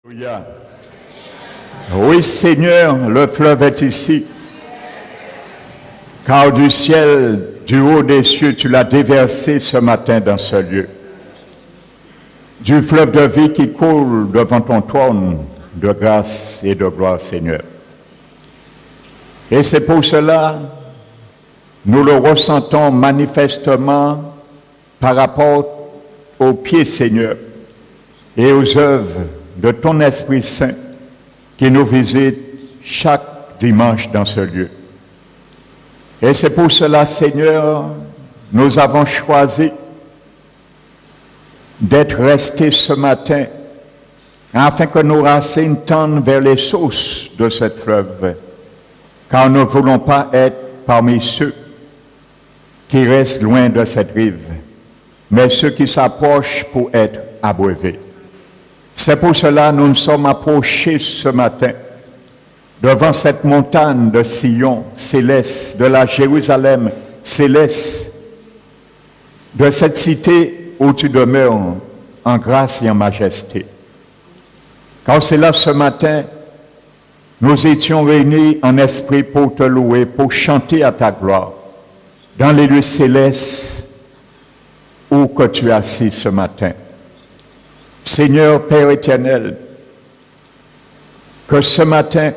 Alléluia. Oui Seigneur, le fleuve est ici, car du ciel, du haut des cieux, tu l'as déversé ce matin dans ce lieu. Du fleuve de vie qui coule devant ton trône de grâce et de gloire, Seigneur. Et c'est pour cela, nous le ressentons manifestement par rapport aux pieds, Seigneur, et aux œuvres de ton Esprit Saint qui nous visite chaque dimanche dans ce lieu. Et c'est pour cela, Seigneur, nous avons choisi d'être restés ce matin afin que nos racines tendent vers les sources de cette fleuve, car nous ne voulons pas être parmi ceux qui restent loin de cette rive, mais ceux qui s'approchent pour être abreuvés. C'est pour cela que nous nous sommes approchés ce matin devant cette montagne de Sion céleste, de la Jérusalem céleste, de cette cité où tu demeures en grâce et en majesté. Car c'est là ce matin, nous étions réunis en esprit pour te louer, pour chanter à ta gloire, dans les lieux célestes où que tu es assis ce matin. Seigneur Père éternel, que ce matin,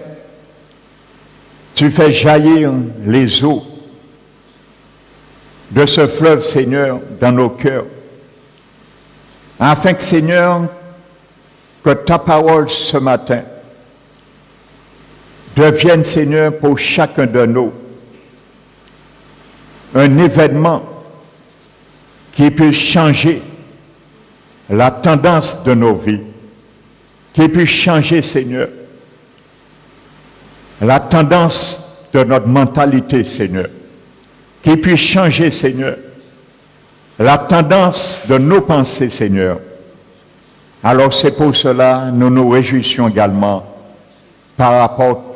tu fais jaillir les eaux de ce fleuve, Seigneur, dans nos cœurs, afin que, Seigneur, que ta parole ce matin devienne, Seigneur, pour chacun de nous, un événement qui puisse changer la tendance de nos vies, qui puisse changer, Seigneur, la tendance de notre mentalité, Seigneur, qui puisse changer, Seigneur, la tendance de nos pensées, Seigneur. Alors c'est pour cela que nous nous réjouissons également par rapport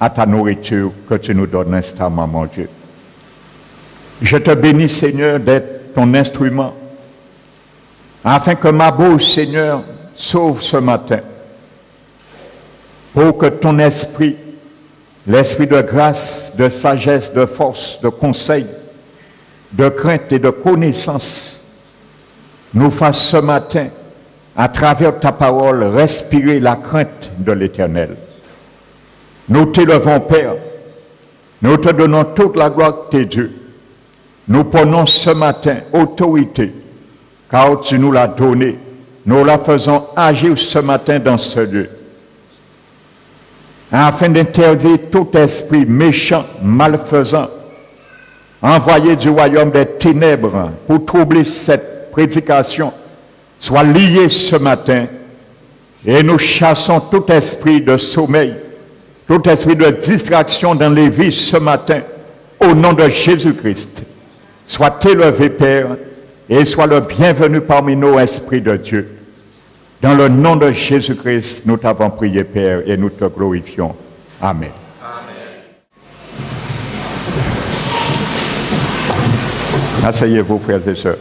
à ta nourriture que tu nous donnes instamment, mon Dieu. Je te bénis, Seigneur, d'être ton instrument, afin que ma bouche, Seigneur, s'ouvre ce matin, pour que ton esprit, l'esprit de grâce, de sagesse, de force, de conseil, de crainte et de connaissance, nous fasse ce matin, à travers ta parole, respirer la crainte de l'Éternel. Nous t'élevons, Père, nous te donnons toute la gloire que t'es Dieu. Nous prenons ce matin autorité, car tu nous l'as donné. Nous la faisons agir ce matin dans ce lieu, afin d'interdire tout esprit méchant, malfaisant, envoyé du royaume des ténèbres pour troubler cette prédication, soit lié ce matin, et nous chassons tout esprit de sommeil, tout esprit de distraction dans les vies ce matin, au nom de Jésus-Christ. Sois élevé, Père, et sois le bienvenu parmi nos esprits de Dieu. Dans le nom de Jésus-Christ, nous t'avons prié, Père, et nous te glorifions. Amen. Asseyez-vous, frères et sœurs.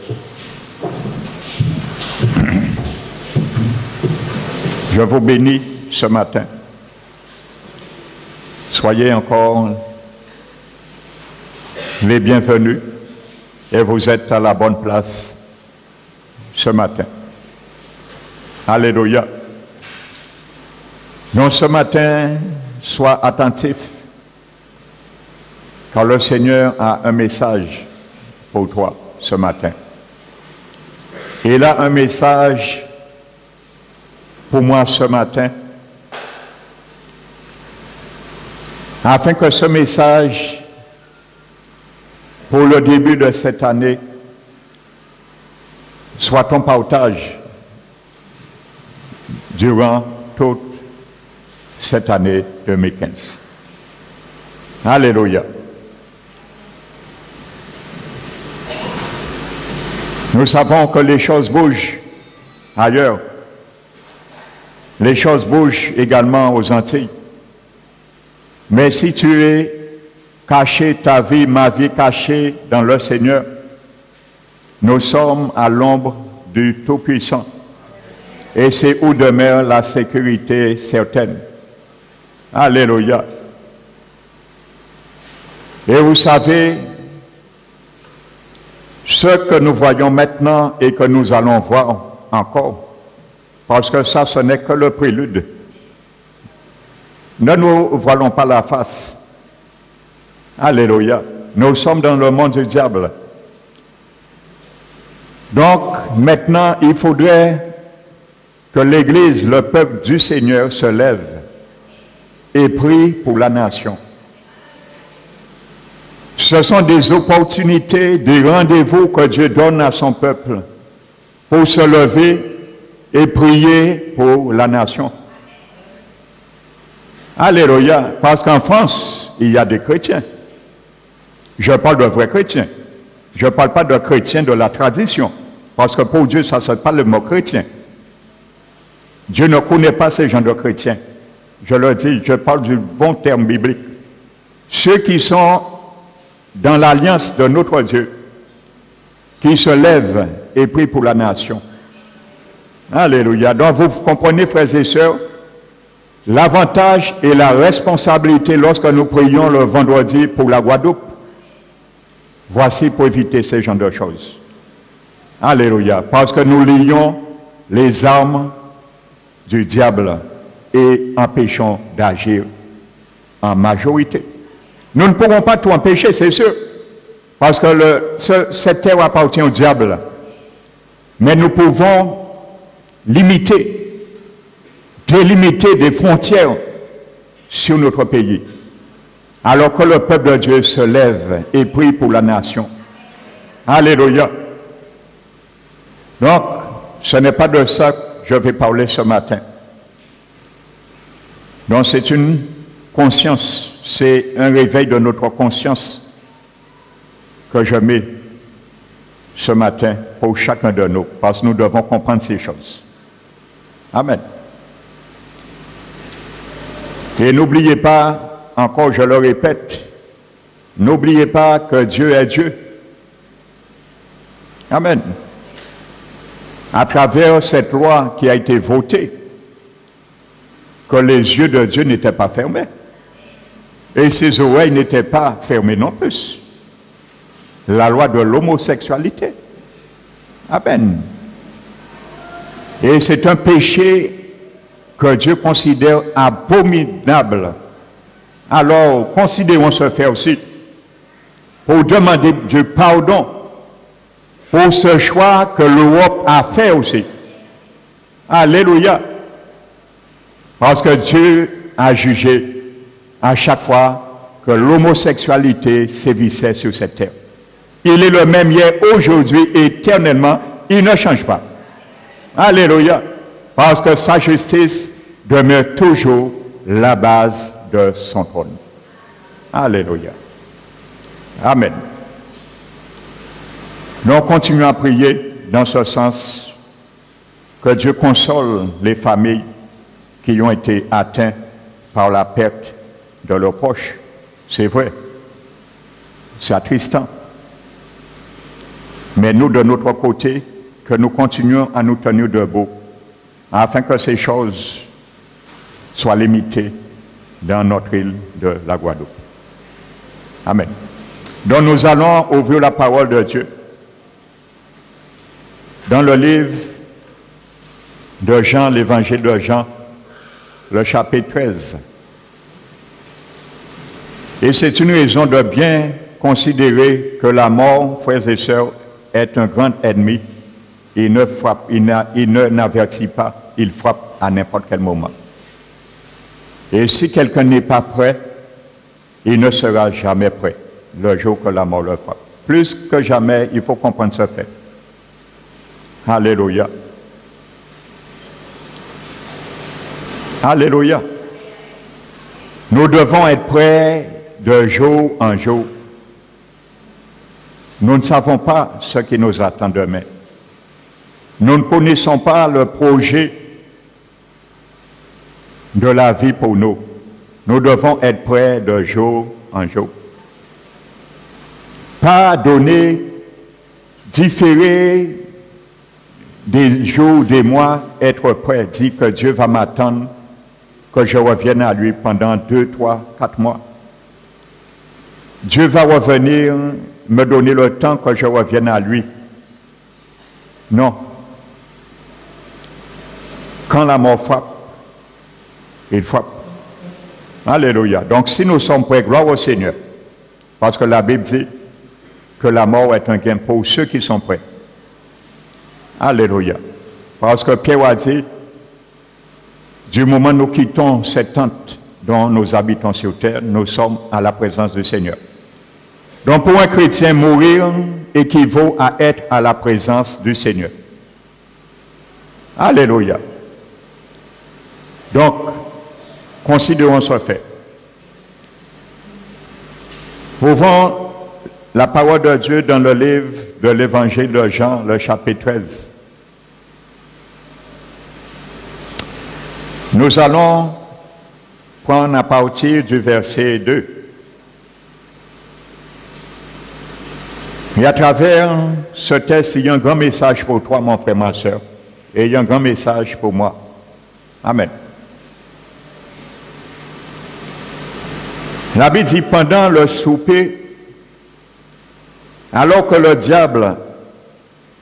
Je vous bénis ce matin. Soyez encore les bienvenus et vous êtes à la bonne place ce matin. Alléluia. Donc ce matin, sois attentif, car le Seigneur a un message pour toi ce matin. Il a un message pour moi ce matin, afin que ce message, pour le début de cette année, soit ton partage durant toute cette année 2015. Alléluia. Nous savons que les choses bougent ailleurs. Les choses bougent également aux Antilles. Mais si tu es caché, ta vie, ma vie cachée dans le Seigneur, nous sommes à l'ombre du Tout-Puissant. Et c'est où demeure la sécurité certaine. Alléluia. Et vous savez, ce que nous voyons maintenant et que nous allons voir encore, parce que ça, ce n'est que le prélude. Ne nous voilons pas la face. Alléluia. Nous sommes dans le monde du diable. Donc, maintenant, il faudrait que l'Église, le peuple du Seigneur, se lève et prie pour la nation. Ce sont des opportunités, des rendez-vous que Dieu donne à son peuple pour se lever et prier pour la nation. Alléluia. Parce qu'en France, il y a des chrétiens. Je parle de vrais chrétiens. Je ne parle pas de chrétiens de la tradition. Parce que pour Dieu, ça ne pas le mot chrétien. Dieu ne connaît pas ces gens de chrétiens. Je le dis, je parle du bon terme biblique. Ceux qui sont dans l'alliance de notre Dieu, qui se lèvent et prient pour la nation. Alléluia. Donc vous comprenez, frères et sœurs, l'avantage et la responsabilité lorsque nous prions le vendredi pour la Guadeloupe. Voici pour éviter ce genre de choses. Alléluia. Parce que nous lions les armes du diable et empêchons d'agir en majorité. Nous ne pourrons pas tout empêcher, c'est sûr, parce que cette terre appartient au diable. Mais nous pouvons limiter, délimiter des frontières sur notre pays, alors que le peuple de Dieu se lève et prie pour la nation. Alléluia. Donc, ce n'est pas de ça que je vais parler ce matin. Donc, c'est une conscience, c'est un réveil de notre conscience que je mets ce matin pour chacun de nous, parce que nous devons comprendre ces choses. Amen. Et n'oubliez pas, encore je le répète, n'oubliez pas que Dieu est Dieu. Amen. À travers cette loi qui a été votée, que les yeux de Dieu n'étaient pas fermés et ses oreilles n'étaient pas fermées non plus. La loi de l'homosexualité. Amen. Et c'est un péché que Dieu considère abominable. Alors, considérons ce fait aussi pour demander Dieu pardon pour ce choix que l'Europe a fait aussi. Alléluia. Parce que Dieu a jugé à chaque fois que l'homosexualité sévissait sur cette terre. Il est le même hier, aujourd'hui, éternellement. Il ne change pas. Alléluia. Parce que sa justice demeure toujours la base de son trône. Alléluia. Amen. Nous continuons à prier dans ce sens que Dieu console les familles qui ont été atteintes par la perte de leurs proches. C'est vrai. C'est attristant. Mais nous, de notre côté, que nous continuons à nous tenir debout afin que ces choses soient limitées dans notre île de la Guadeloupe. Amen. Donc nous allons ouvrir la parole de Dieu dans le livre de Jean, l'évangile de Jean, le chapitre 13. Et c'est une raison de bien considérer que la mort, frères et sœurs, est un grand ennemi. Il ne frappe, il n'avertit pas, il frappe à n'importe quel moment. Et si quelqu'un n'est pas prêt, il ne sera jamais prêt le jour que la mort le frappe. Plus que jamais, il faut comprendre ce fait. Alléluia. Alléluia. Nous devons être prêts de jour en jour. Nous ne savons pas ce qui nous attend demain. Nous ne connaissons pas le projet de la vie pour nous. Nous devons être prêts de jour en jour. Pas donner, différer des jours, des mois, être prêt, dit que Dieu va m'attendre, que je revienne à lui pendant 2, 3, 4 mois. Dieu va revenir, me donner le temps que je revienne à lui. Non. Quand la mort frappe, il frappe. Alléluia. Donc si nous sommes prêts, gloire au Seigneur. Parce que la Bible dit que la mort est un gain pour ceux qui sont prêts. Alléluia. Parce que Pierre a dit, du moment où nous quittons cette tente dont nous habitons sur terre, nous sommes à la présence du Seigneur. Donc pour un chrétien, mourir équivaut à être à la présence du Seigneur. Alléluia. Donc, considérons ce fait. Ouvrons la parole de Dieu dans le livre de l'Évangile de Jean, le chapitre 13. Nous allons prendre à partir du verset 2. Et à travers ce texte, il y a un grand message pour toi, mon frère, ma soeur, et il y a un grand message pour moi. Amen. La Bible dit, pendant le souper, alors que le diable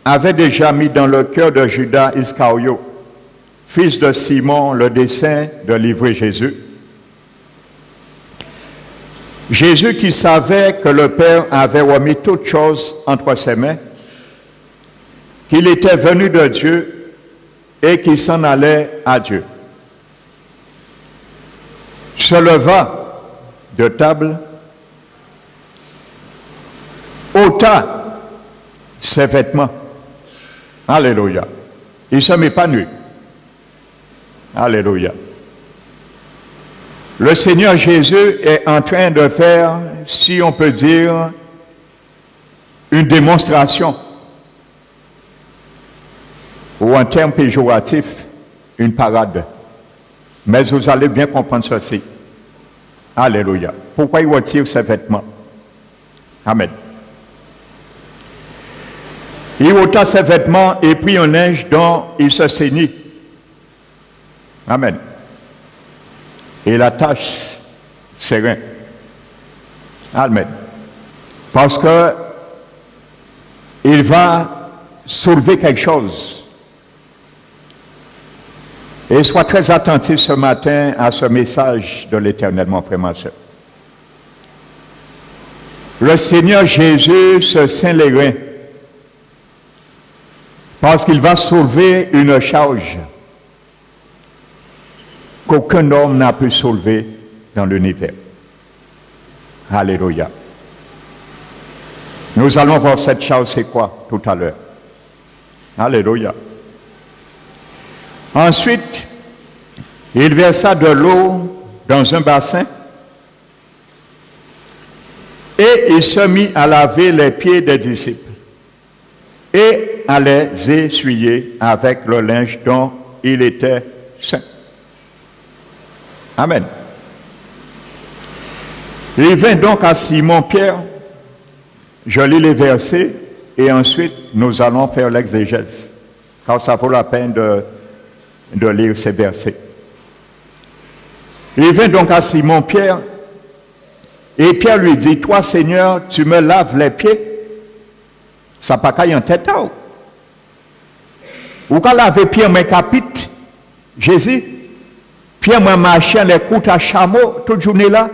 avait déjà mis dans le cœur de Judas Iscariote, fils de Simon, le dessein de livrer Jésus, Jésus qui savait que le Père avait remis toutes choses entre ses mains, qu'il était venu de Dieu et qu'il s'en allait à Dieu, se leva de table, ôta ses vêtements. Alléluia. Il se met pas nu. Alléluia. Le Seigneur Jésus est en train de faire, si on peut dire, une démonstration, ou en termes péjoratifs, une parade. Mais vous allez bien comprendre ceci. Alléluia. Pourquoi il retire ses vêtements? Amen. Il ôta ses vêtements et prit un linge dont il se ceignit. Amen. Et la tâche ses reins. Amen. Parce que il va soulever quelque chose. Et sois très attentif ce matin à ce message de l'Éternel, mon frère, ma soeur. Le Seigneur Jésus se ceint les reins parce qu'il va soulever une charge qu'aucun homme n'a pu soulever dans l'univers. Alléluia. Nous allons voir cette charge, c'est quoi, tout à l'heure. Alléluia. Ensuite, il versa de l'eau dans un bassin et il se mit à laver les pieds des disciples et à les essuyer avec le linge dont il était saint. Amen. Il vint donc à Simon-Pierre, je lis les versets et ensuite nous allons faire l'exégèse, car ça vaut la peine de lire ces versets. Il vint donc à Simon-Pierre et Pierre lui dit, toi Seigneur, tu me laves les pieds? Ça pas qu'à y en tête ou qu'à laver Pierre mes capite, Jésus, Pierre m'a marché les côtes à chameau toute journée là.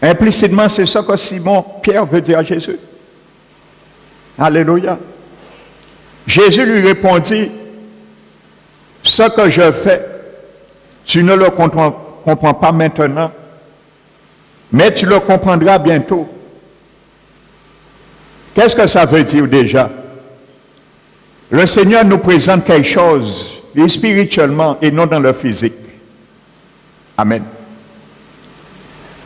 Implicitement, c'est ça que Simon-Pierre veut dire à Jésus. Alléluia. Jésus lui répondit, ce que je fais, tu ne le comprends pas maintenant, mais tu le comprendras bientôt. Qu'est-ce que ça veut dire déjà? Le Seigneur nous présente quelque chose, spirituellement et non dans le physique. Amen.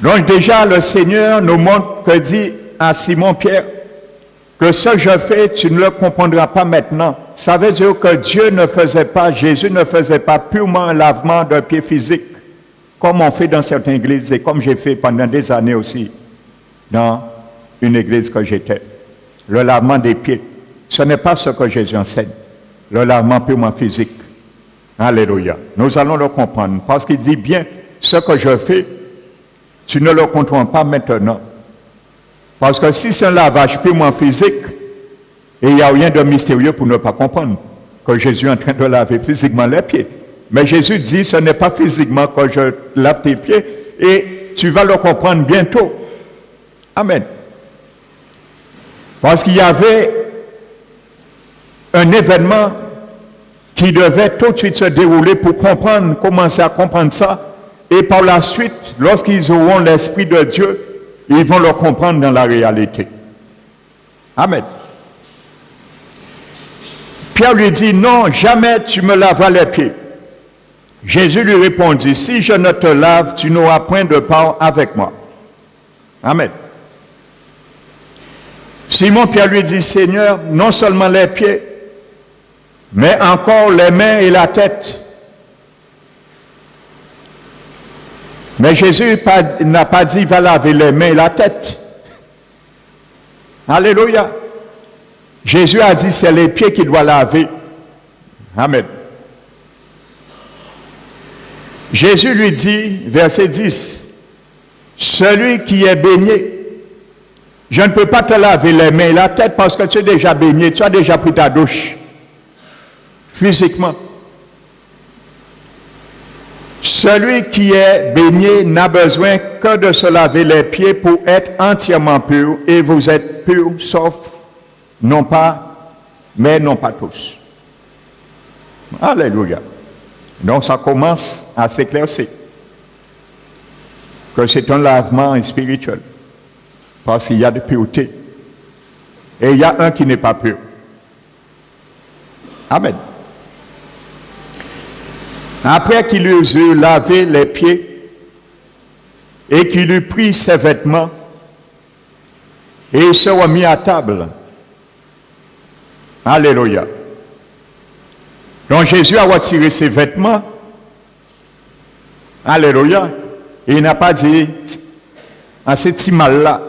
Donc déjà, le Seigneur nous montre que dit à Simon-Pierre que ce que je fais, tu ne le comprendras pas maintenant. Ça veut dire que Dieu ne faisait pas, Jésus ne faisait pas purement un lavement de pieds physique, comme on fait dans certaines églises et comme j'ai fait pendant des années aussi dans une église que j'étais. Le lavement des pieds. ce n'est pas ce que Jésus enseigne, le lavement purement physique. Alléluia. Nous allons le comprendre parce qu'il dit bien, ce que je fais, tu ne le comprends pas maintenant. Parce que si c'est un lavage purement physique, et il n'y a rien de mystérieux pour ne pas comprendre que Jésus est en train de laver physiquement les pieds. Mais Jésus dit, ce n'est pas physiquement que je lave tes pieds, et tu vas le comprendre bientôt. Amen. Parce qu'il y avait un événement qui devait tout de suite se dérouler pour comprendre, commencer à comprendre ça. Et par la suite, lorsqu'ils auront l'Esprit de Dieu, ils vont le comprendre dans la réalité. Amen. Pierre lui dit, non, jamais tu me laveras les pieds. Jésus lui répondit, si je ne te lave, tu n'auras point de part avec moi. Amen. Simon Pierre lui dit, Seigneur, non seulement les pieds, mais encore les mains et la tête. Mais Jésus n'a pas dit, va laver les mains et la tête. Alléluia. Jésus a dit, c'est les pieds qu'il doit laver. Amen. Jésus lui dit, verset 10, celui qui est baigné, je ne peux pas te laver les mains et la tête parce que tu es déjà baigné, tu as déjà pris ta douche, physiquement. Celui qui est baigné n'a besoin que de se laver les pieds pour être entièrement pur, et vous êtes purs, sauf, non pas, mais non pas tous. Alléluia. Donc ça commence à s'éclaircir que c'est un lavement spirituel, parce qu'il y a de pureté, et il y a un qui n'est pas pur. Amen. Après qu'il eut lavé les pieds et qu'il eut pris ses vêtements et il se remit à table. Alléluia. Donc Jésus a retiré ses vêtements. Alléluia. Et il n'a pas dit à ce petit mal-là,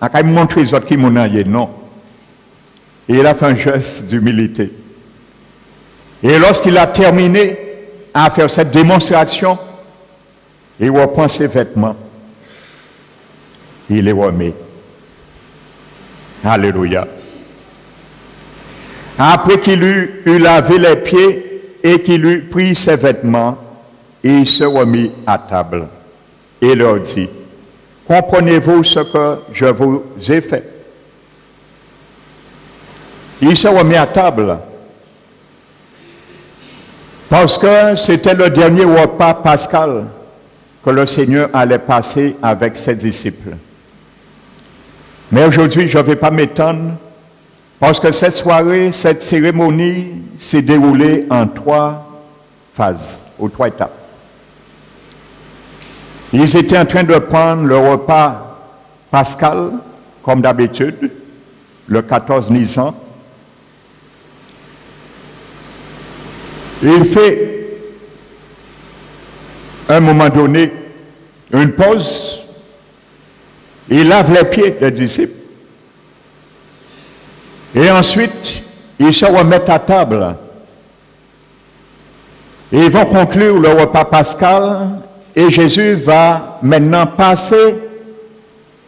à quand il montre les autres qui m'ont eu. Non. Et il a fait un geste d'humilité. Et lorsqu'il a terminé à faire cette démonstration, il reprend ses vêtements. Il les remet. Alléluia. Après qu'il eut lavé les pieds et qu'il eut pris ses vêtements, il se remit à table et leur dit, comprenez-vous ce que je vous ai fait? Il se remet à table parce que c'était le dernier repas pascal que le Seigneur allait passer avec ses disciples. Mais aujourd'hui, je ne vais pas m'étendre parce que cette soirée, cette cérémonie s'est déroulée en 3 phases, ou 3 étapes. Ils étaient en train de prendre le repas pascal, comme d'habitude, le 14 Nisan. Il fait, à un moment donné, une pause. Il lave les pieds des disciples. Et ensuite, ils se remettent à table. Et ils vont conclure le repas pascal. Et Jésus va maintenant passer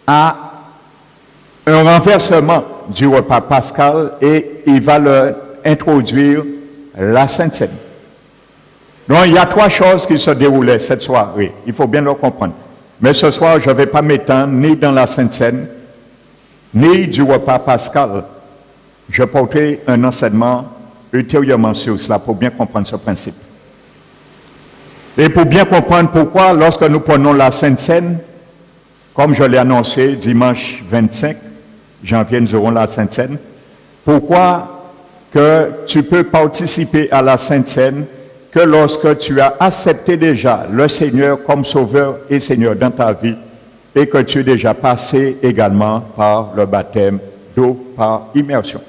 à un renversement du repas pascal et il va leur introduire la Sainte Seine. Donc il y a 3 choses qui se déroulaient cette soirée. Il faut bien le comprendre. Mais ce soir, je ne vais pas m'étendre ni dans la Sainte Seine, ni du repas pascal. Je porterai un enseignement ultérieurement sur cela pour bien comprendre ce principe. Et pour bien comprendre pourquoi, lorsque nous prenons la Sainte Seine, comme je l'ai annoncé dimanche 25 janvier, nous aurons la Sainte Seine, pourquoi que tu peux participer à la Sainte Seine que lorsque tu as accepté déjà le Seigneur comme Sauveur et Seigneur dans ta vie et que tu es déjà passé également par le baptême d'eau par immersion.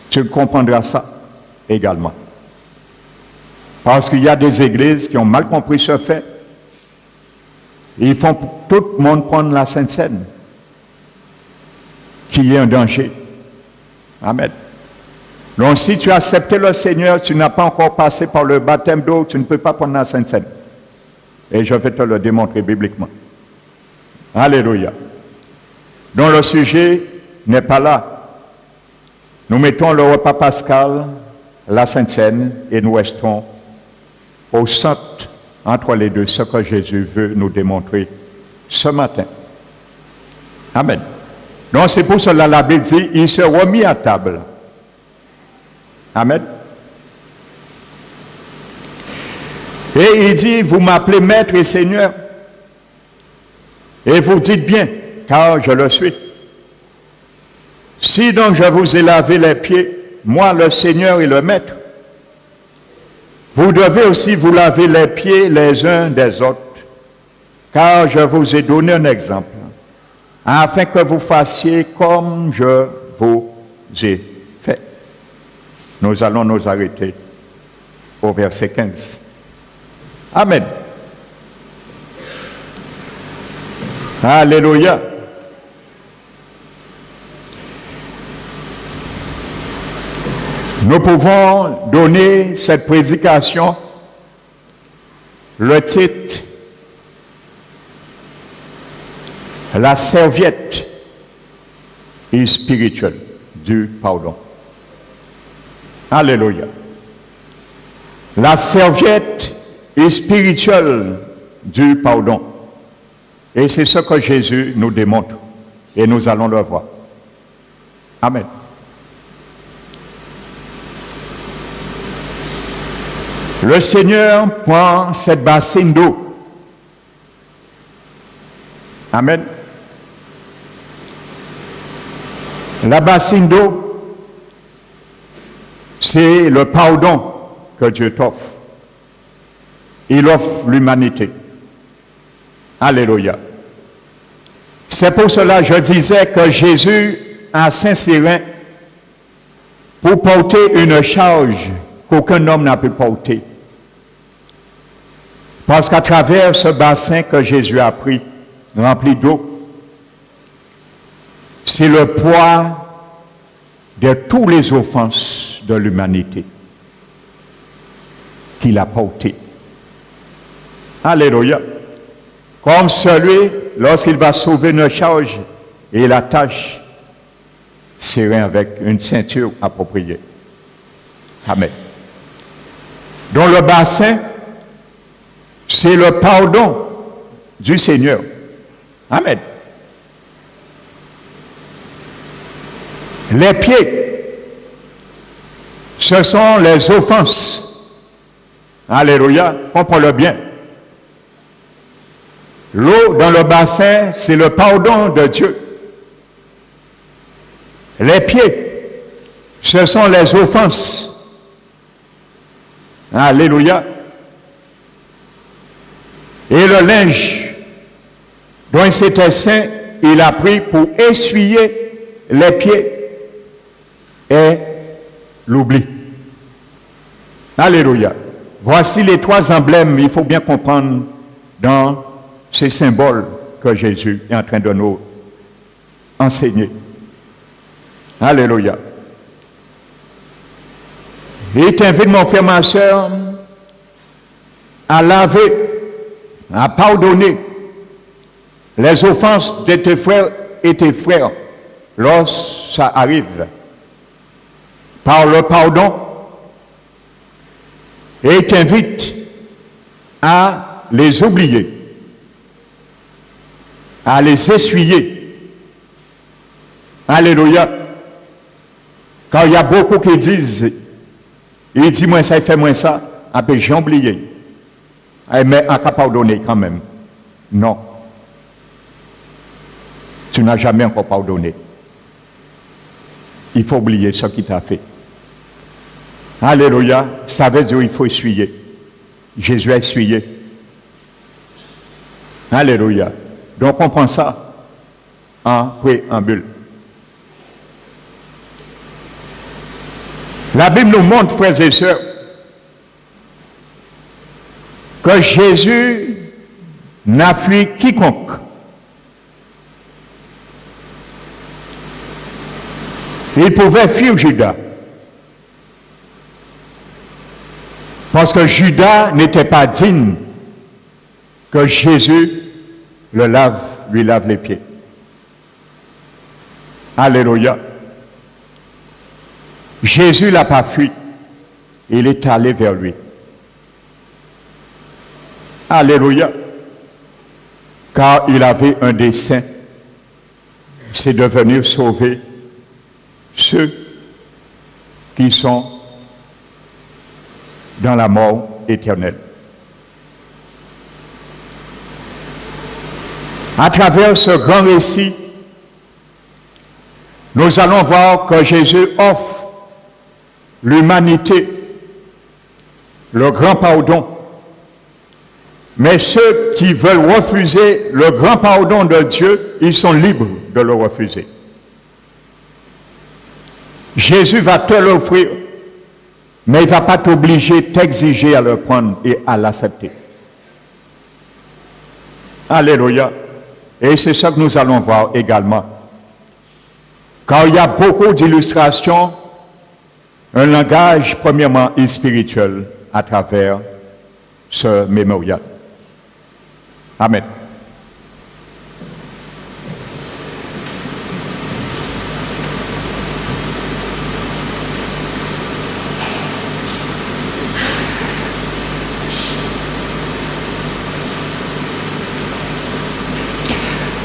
Tu comprendras ça également. Parce qu'il y a des églises qui ont mal compris ce fait. Ils font tout le monde prendre la Sainte Seine, qui est un danger. Amen. Donc si tu as accepté le Seigneur, tu n'as pas encore passé par le baptême d'eau, tu ne peux pas prendre la Sainte Seine. Et je vais te le démontrer bibliquement. Alléluia. Donc le sujet n'est pas là. Nous mettons le repas pascal, la Sainte Seine, et nous restons au centre entre les deux, ce que Jésus veut nous démontrer ce matin. Amen. Donc c'est pour cela la Bible dit, il se remit à table. Amen. Et il dit, vous m'appelez maître et seigneur. Et vous dites bien, car je le suis. Si donc je vous ai lavé les pieds, moi le Seigneur et le maître, vous devez aussi vous laver les pieds les uns des autres, car je vous ai donné un exemple, afin que vous fassiez comme je vous ai fait. Nous allons nous arrêter au verset 15. Amen. Alléluia. Nous pouvons donner cette prédication le titre « La serviette est spirituelle du pardon ». Alléluia. La serviette est spirituelle du pardon. Et c'est ce que Jésus nous démontre. Et nous allons le voir. Amen. Le Seigneur prend cette bassine d'eau. Amen. La bassine d'eau, c'est le pardon que Dieu t'offre. Il offre l'humanité. Alléluia. C'est pour cela que je disais que Jésus a Saint-Cyrin pour porter une charge qu'aucun homme n'a pu porter. Parce qu'à travers ce bassin que Jésus a pris, rempli d'eau, c'est le poids de toutes les offenses de l'humanité qu'il a porté. Alléluia. Comme celui, lorsqu'il va sauver une charge, et il attache ses reins avec une ceinture appropriée. Amen. Donc le bassin, c'est le pardon du Seigneur. Amen. Les pieds, ce sont les offenses. Alléluia, comprends-le bien. L'eau dans le bassin, c'est le pardon de Dieu. Les pieds, ce sont les offenses. Alléluia. Et le linge dont il s'était saint, il a pris pour essuyer les pieds et l'oubli. Alléluia. Voici les trois emblèmes, il faut bien comprendre dans ces symboles que Jésus est en train de nous enseigner. Alléluia. Il t'invite, mon frère, ma soeur, à laver, à pardonner les offenses de tes frères et tes frères lorsque ça arrive. Par le pardon, et il t'invite à les oublier, à les essuyer. Alléluia. Car il y a beaucoup qui disent, il dit moi ça, il fait moi ça, après j'ai oublié. Mais on peut pardonner quand même. Non. Tu n'as jamais encore pardonné. Il faut oublier ce qu'il t'a fait. Alléluia. Ça veut dire qu'il faut essuyer. Jésus a essuyé. Alléluia. Donc on prend ça en préambule. La Bible nous montre, frères et sœurs, que Jésus n'a fui quiconque. Il pouvait fuir Judas. Parce que Judas n'était pas digne que Jésus lui lave les pieds. Alléluia. Jésus ne l'a pas fui. Il est allé vers lui. Alléluia. Car il avait un dessein, c'est de venir sauver ceux qui sont dans la mort éternelle. À travers ce grand récit, nous allons voir que Jésus offre l'humanité le grand pardon. Mais ceux qui veulent refuser le grand pardon de Dieu, ils sont libres de le refuser. Jésus va te l'offrir, mais il ne va pas t'obliger, t'exiger à le prendre et à l'accepter. Alléluia. Et c'est ça que nous allons voir également. Car il y a beaucoup d'illustrations, un langage premièrement spirituel à travers ce mémorial. Amen.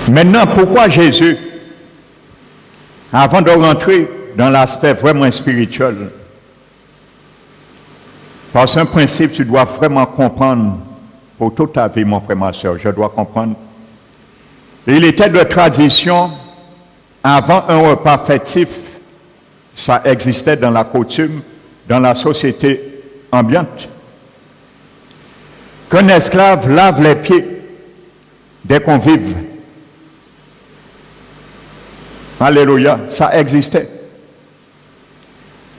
Maintenant, pourquoi Jésus, avant de rentrer dans l'aspect vraiment spirituel, parce qu'un principe, tu dois vraiment comprendre pour toute ta vie, mon frère, ma soeur, je dois comprendre. Il était de tradition, avant un repas festif, ça existait dans la coutume, dans la société ambiante, qu'un esclave lave les pieds des convives. Alléluia, ça existait.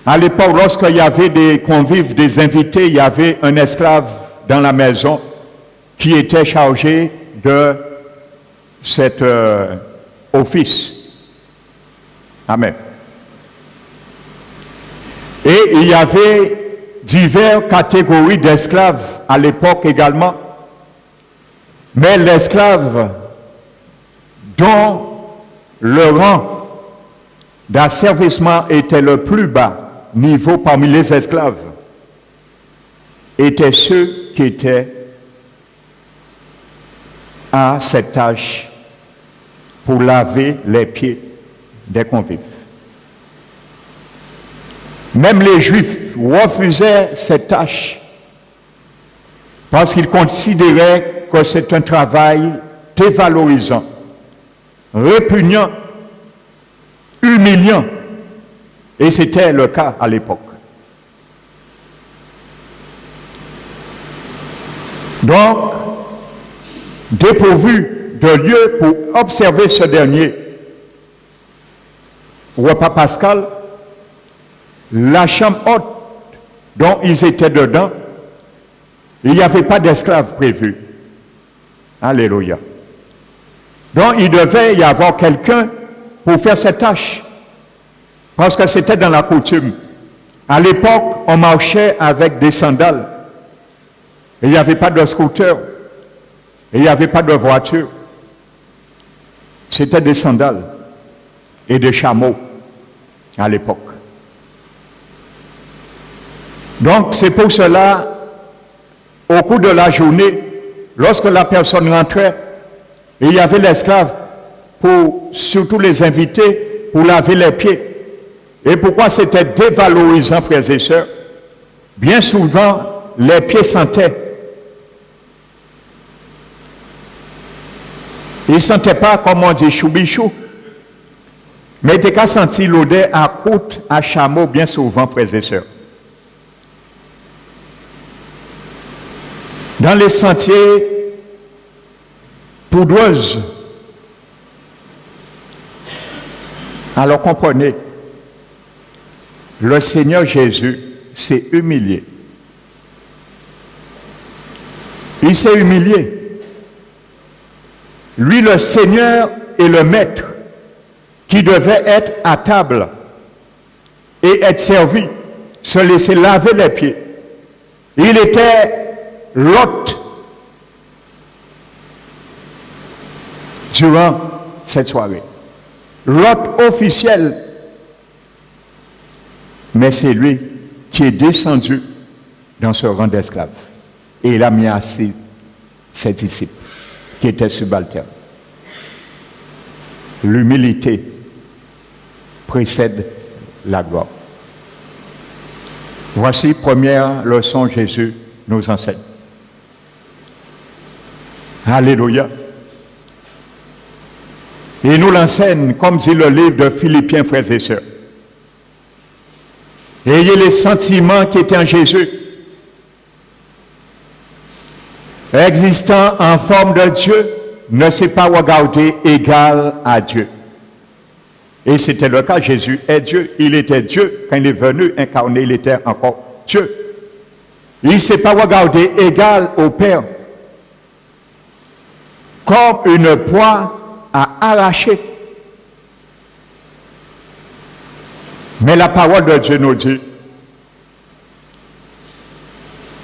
À l'époque, lorsqu'il y avait des convives, des invités, il y avait un esclave dans la maison qui était chargé de cet office. Amen. Et il y avait diverses catégories d'esclaves à l'époque également. Mais l'esclave dont le rang d'asservissement était le plus bas niveau parmi les esclaves étaient ceux qui étaient à cette tâche pour laver les pieds des convives. Même les Juifs refusaient cette tâche parce qu'ils considéraient que c'est un travail dévalorisant, répugnant, humiliant. Et c'était le cas à l'époque. Donc, dépourvu de lieu pour observer ce dernier repas pascal, la chambre haute dont ils étaient dedans, il n'y avait pas d'esclaves prévus. Alléluia. Donc, il devait y avoir quelqu'un pour faire cette tâche. Parce que c'était dans la coutume. À l'époque, on marchait avec des sandales. Et il n'y avait pas de scooter. Et il n'y avait pas de voiture. C'était des sandales et des chameaux à l'époque. Donc, c'est pour cela, au cours de la journée, lorsque la personne rentrait, il y avait l'esclave pour, surtout les invités, pour laver les pieds. Et pourquoi c'était dévalorisant, frères et sœurs? Bien souvent, les pieds sentaient. Ils ne sentaient pas, comme on dit, choubichou. Mais ils n'étaient qu'à sentir l'odeur à croûte, à chameau, bien souvent, frères et sœurs. Dans les sentiers poudreuses. Alors comprenez, le Seigneur Jésus s'est humilié. Il s'est humilié. Lui, le Seigneur et le Maître, qui devait être à table et être servi, se laisser laver les pieds. Il était l'hôte durant cette soirée. L'hôte officiel. Mais c'est lui qui est descendu dans ce rang d'esclave. Et il a mis assis ses disciples qui étaient subalternes. L'humilité précède la gloire. Voici première leçon Jésus nous enseigne. Alléluia. Il nous l'enseigne comme dit le livre de Philippiens, frères et sœurs. Ayez les sentiments qui étaient en Jésus, existant en forme de Dieu, ne s'est pas regardé égal à Dieu. Et c'était le cas, Jésus est Dieu. Il était Dieu quand il est venu incarner, il était encore Dieu. Il ne s'est pas regardé égal au Père, comme une proie à arracher. Mais la parole de Dieu nous dit,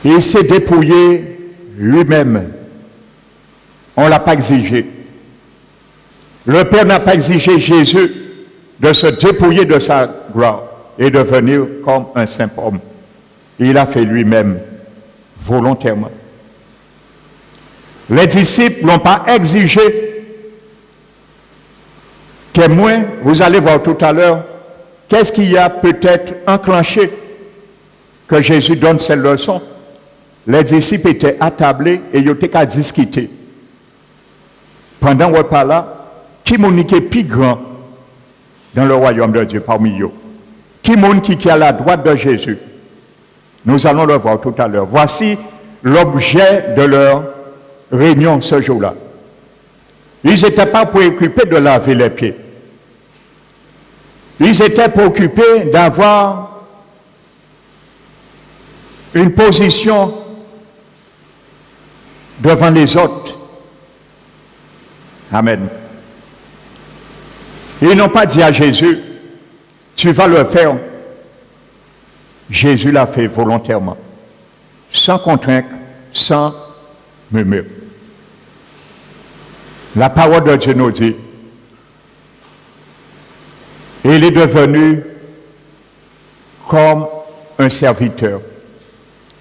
il s'est dépouillé lui-même. On ne l'a pas exigé. Le Père n'a pas exigé Jésus de se dépouiller de sa gloire et de venir comme un simple homme. Il a fait lui-même, volontairement. Les disciples n'ont pas exigé. Témoin, vous allez voir tout à l'heure, qu'est-ce qui a peut-être enclenché que Jésus donne cette leçon? Les disciples étaient attablés et ils étaient qu'à discuter. Pendant le repas là, qui est plus grand dans le royaume de Dieu parmi eux? Qui est à la droite de Jésus? Nous allons le voir tout à l'heure. Voici l'objet de leur réunion ce jour-là. Ils n'étaient pas préoccupés de laver les pieds. Ils étaient préoccupés d'avoir une position devant les autres. Amen. Ils n'ont pas dit à Jésus, tu vas le faire. Jésus l'a fait volontairement, sans contrainte, sans murmure. La parole de Dieu nous dit, il est devenu comme un serviteur.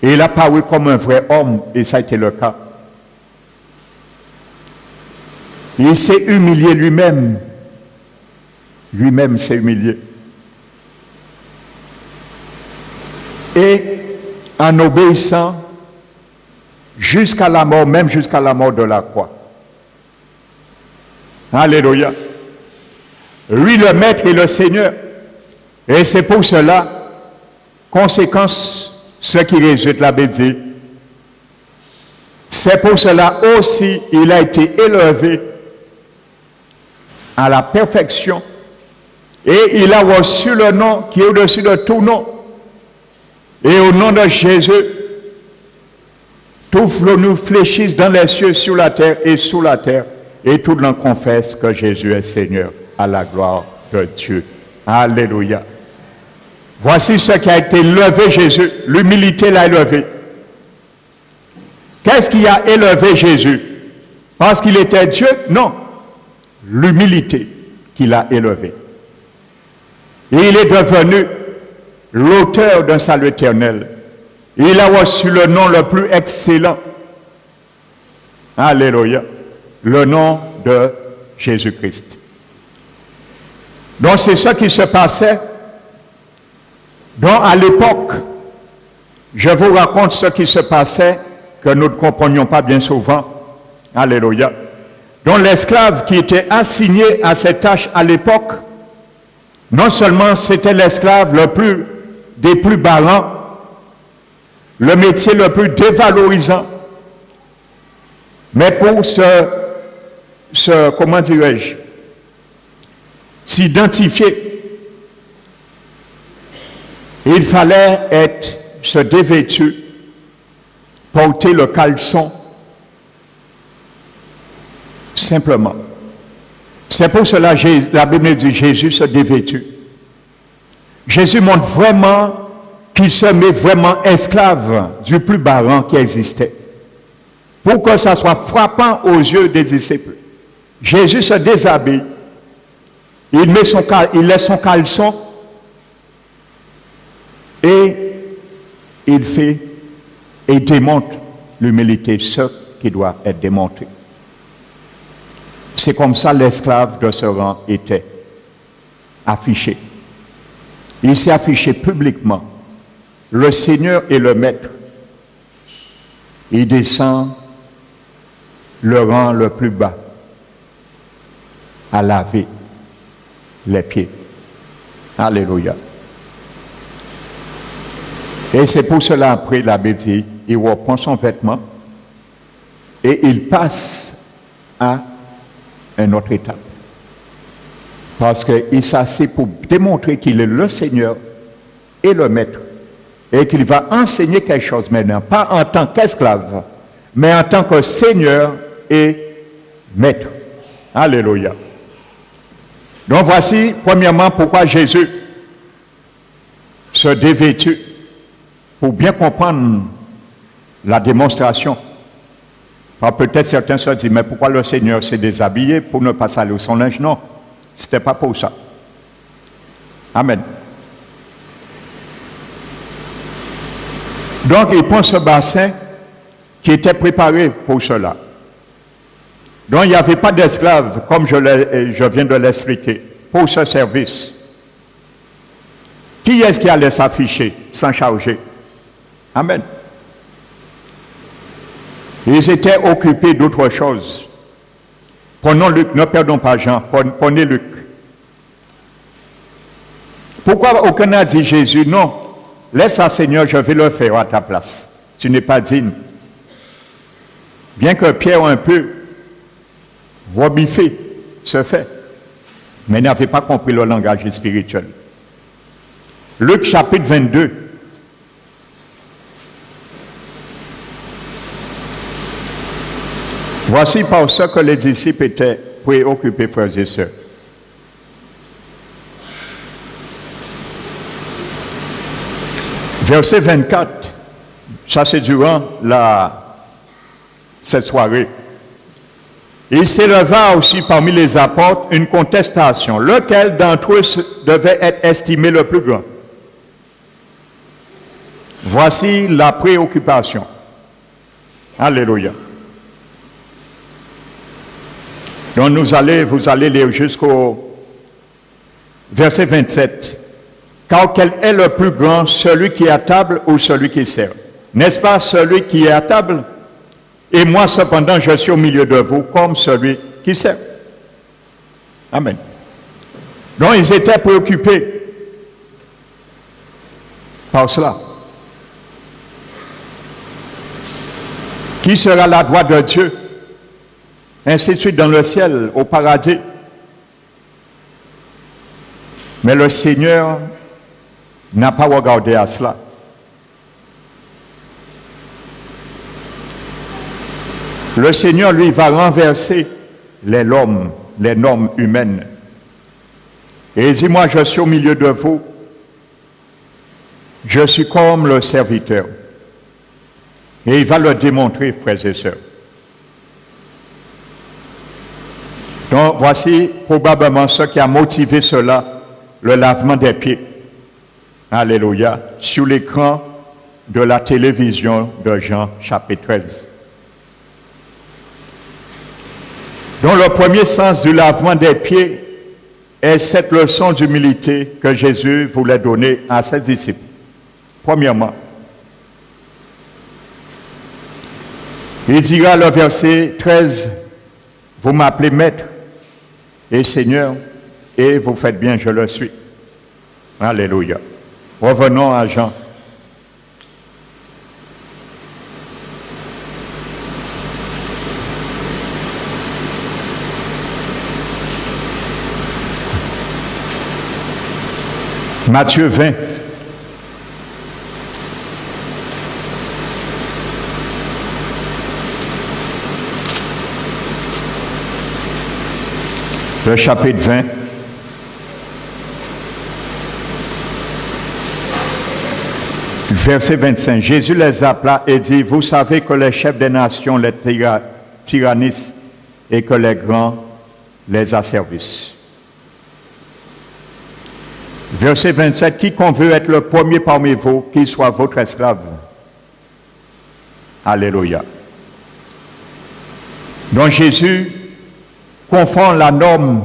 Et il a paru comme un vrai homme, et ça a été le cas. Il s'est humilié lui-même. Lui-même s'est humilié. Et en obéissant jusqu'à la mort, même jusqu'à la mort de la croix. Alléluia. Lui, le Maître et le Seigneur. Et c'est pour cela, conséquence, ce qui résulte, la Bible dit, c'est pour cela aussi, il a été élevé à la perfection et il a reçu le nom qui est au-dessus de tout nom. Et au nom de Jésus, tout nous fléchisse dans les cieux, sur la terre et sous la terre, et tout le monde confesse que Jésus est Seigneur, à la gloire de Dieu. Alléluia. Voici ce qui a été levé Jésus. L'humilité l'a élevé. Qu'est-ce qui a élevé Jésus? Parce qu'il était Dieu? Non. L'humilité qui l'a élevé. Et il est devenu l'auteur d'un salut éternel. Il a reçu le nom le plus excellent. Alléluia. Le nom de Jésus-Christ. Donc c'est ce qui se passait. Donc à l'époque, je vous raconte ce qui se passait que nous ne comprenions pas bien souvent. Alléluia. Donc l'esclave qui était assigné à cette tâche à l'époque, non seulement c'était l'esclave des plus ballants, le métier le plus dévalorisant, mais pour comment dirais-je, s'identifier, il fallait se dévêtu, porter le caleçon, simplement. C'est pour cela que la Bible dit Jésus se dévêtut. Jésus montre vraiment qu'il se met vraiment esclave du plus bas rang qui existait. Pour que ça soit frappant aux yeux des disciples. Jésus se déshabille, il laisse son caleçon et il démontre l'humilité, ce qui doit être démontré. C'est comme ça l'esclave de ce rang était affiché. Il s'est affiché publiquement. Le Seigneur et le Maître. Il descend le rang le plus bas à laver les pieds. Alléluia. Et c'est pour cela, après, la Bible dit, il reprend son vêtement et il passe à une autre étape. Parce qu'il s'assied pour démontrer qu'il est le Seigneur et le Maître. Et qu'il va enseigner quelque chose maintenant, pas en tant qu'esclave, mais en tant que Seigneur et Maître. Alléluia. Donc voici, premièrement, pourquoi Jésus se dévêtut, pour bien comprendre la démonstration. Alors peut-être certains se disent, mais pourquoi le Seigneur s'est déshabillé pour ne pas salir son linge? Non, ce n'était pas pour ça. Amen. Donc il prend ce bassin qui était préparé pour cela. Donc il n'y avait pas d'esclaves, comme je viens de l'expliquer, pour ce service. Qui est-ce qui allait s'afficher, s'en charger? Amen. Ils étaient occupés d'autre chose. Prenons Luc, ne perdons pas Jean, prenez Luc. Pourquoi aucun n'a dit Jésus, non, laisse ça Seigneur, je vais le faire à ta place. Tu n'es pas digne. Bien que Pierre un peu rebiffé se fait, mais n'avait pas compris le langage spirituel. Luc chapitre 22. Voici par ce que les disciples étaient préoccupés, frères et sœurs. Verset 24, ça c'est durant cette soirée. Il s'éleva aussi parmi les apôtres une contestation. Lequel d'entre eux devait être estimé le plus grand? Voici la préoccupation. Alléluia. Donc vous allez lire jusqu'au verset 27. Car quel est le plus grand, celui qui est à table ou celui qui sert? N'est-ce pas celui qui est à table? Et moi cependant je suis au milieu de vous comme celui qui sert. Amen. Donc ils étaient préoccupés par cela. Qui sera la droite de Dieu? Ainsi de suite dans le ciel, au paradis. Mais le Seigneur n'a pas regardé à cela. Le Seigneur, lui, va renverser les normes humaines. Et il dit, moi, je suis au milieu de vous. Je suis comme le serviteur. Et il va le démontrer, frères et sœurs. Donc, voici probablement ce qui a motivé cela, le lavement des pieds. Alléluia. Sur l'écran de la télévision de Jean, chapitre 13. Donc, le premier sens du lavement des pieds est cette leçon d'humilité que Jésus voulait donner à ses disciples. Premièrement, il dira le verset 13, vous m'appelez maître et Seigneur, et vous faites bien, je le suis. Alléluia. Revenons à Jean. Matthieu 20. Le chapitre 20. Verset 25. Jésus les appela et dit, vous savez que les chefs des nations les tyrannisent et que les grands les asservissent. Verset 27. Quiconque veut être le premier parmi vous, qu'il soit votre esclave. Alléluia. Donc Jésus confond la norme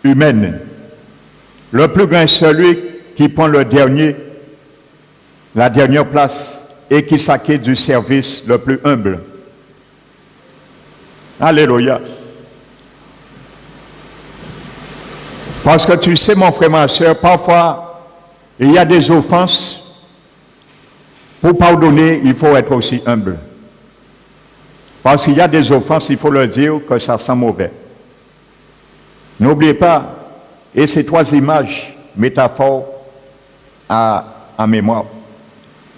humaine. Le plus grand est celui qui prend la dernière place et qui s'acquitte du service le plus humble. Alléluia. Parce que tu sais, mon frère, ma soeur, parfois, il y a des offenses. Pour pardonner, il faut être aussi humble. Parce qu'il y a des offenses, il faut leur dire que ça sent mauvais. N'oubliez pas, et ces trois images, métaphores à mémoire.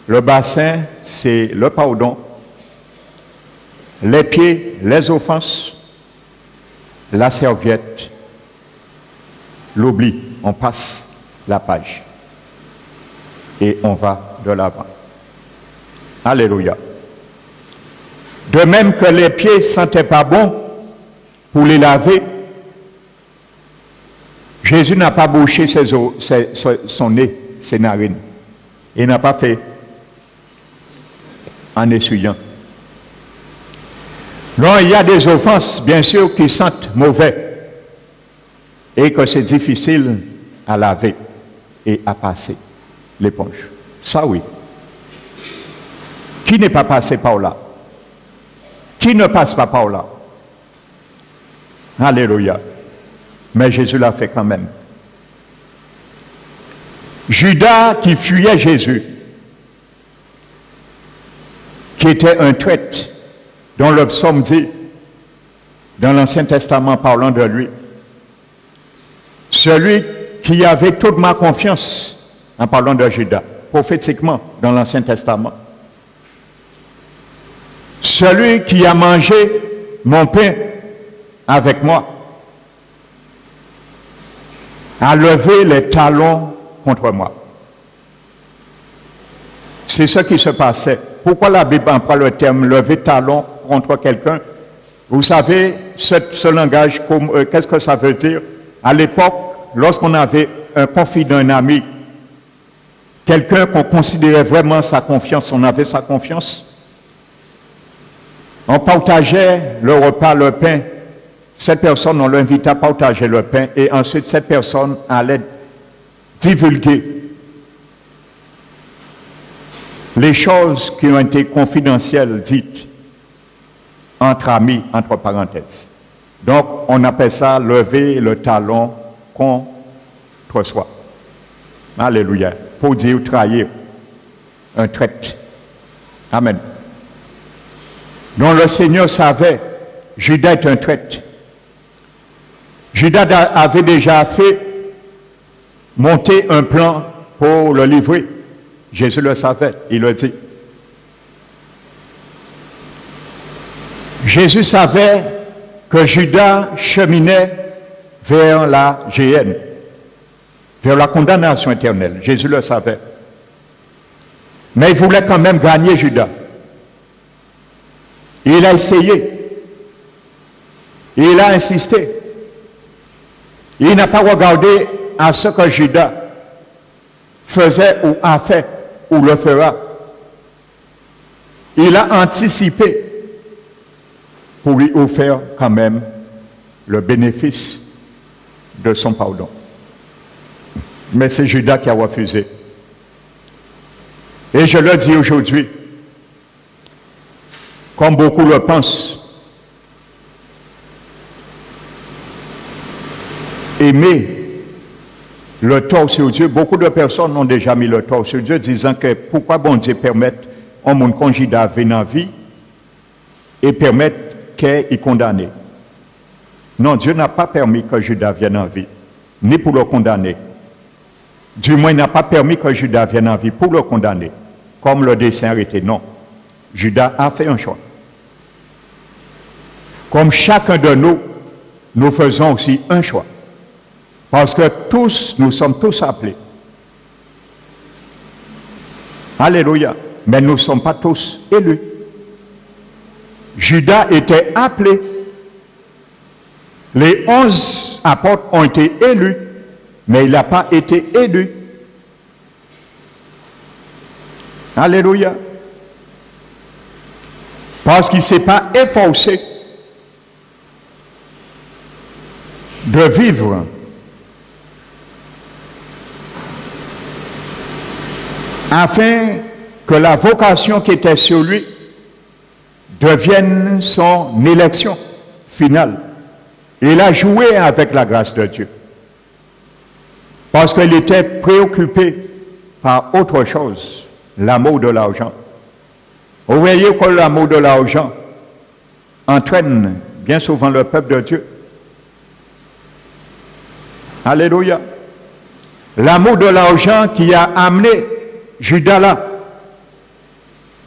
Le bassin, c'est le pardon. Les pieds, les offenses. La serviette, l'oubli. On passe la page. Et on va de l'avant. Alléluia. De même que les pieds ne sentaient pas bon pour les laver, Jésus n'a pas bouché son nez, ses narines. Il n'a pas fait en essuyant. Non, il y a des offenses, bien sûr, qui sentent mauvais et que c'est difficile à laver et à passer l'éponge. Ça, oui. Qui n'est pas passé par là? Qui ne passe pas par là? Alléluia. Mais Jésus l'a fait quand même. Judas qui fuyait Jésus, qui était un traître, dont le psaume dit, dans l'Ancien Testament parlant de lui, celui qui avait toute ma confiance, en parlant de Judas, prophétiquement dans l'Ancien Testament, celui qui a mangé mon pain avec moi, a levé les talons contre moi. C'est ce qui se passait. Pourquoi la Bible emploie le terme lever talon contre quelqu'un? Vous savez, ce langage, qu'est-ce que ça veut dire? À l'époque, lorsqu'on avait un conflit d'un ami, quelqu'un qu'on considérait vraiment sa confiance, on avait sa confiance, on partageait le repas, le pain. Cette personne, on l'invitait à partager le pain et ensuite cette personne allait divulguer les choses qui ont été confidentielles dites entre amis, entre parenthèses. Donc, on appelle ça lever le talon contre soi. Alléluia. Pour dire trahir un traître. Amen. Donc, le Seigneur savait, Judas est un traître. Judas avait déjà fait monter un plan pour le livrer. Jésus le savait, il le dit. Jésus savait que Judas cheminait vers la géhenne, vers la condamnation éternelle. Jésus le savait. Mais il voulait quand même gagner Judas. Il a essayé. Il a insisté. Il n'a pas regardé à ce que Judas faisait ou a fait ou le fera. Il a anticipé pour lui offrir quand même le bénéfice de son pardon. Mais c'est Judas qui a refusé. Et je le dis aujourd'hui, comme beaucoup le pensent, aimer le tort sur Dieu. Beaucoup de personnes ont déjà mis le tort sur Dieu, disant que pourquoi bon Dieu permet un monde congédié à venir en vie et permettre qu'il est condamné. Non, Dieu n'a pas permis que Judas vienne en vie, ni pour le condamner. Du moins, il n'a pas permis que Judas vienne en vie pour le condamner, comme le dessein était. Non, Judas a fait un choix. Comme chacun de nous, nous faisons aussi un choix. Parce que tous, nous sommes tous appelés Alléluia. Mais nous ne sommes pas tous élus. Judas était appelé. Les 11 apôtres ont été élus, mais il n'a pas été élu. Alléluia. Parce qu'il ne s'est pas efforcé de vivre afin que la vocation qui était sur lui devienne son élection finale. Il a joué avec la grâce de Dieu. Parce qu'il était préoccupé par autre chose, l'amour de l'argent. Vous voyez que l'amour de l'argent entraîne bien souvent le peuple de Dieu. Alléluia. L'amour de l'argent qui a amené Judas là.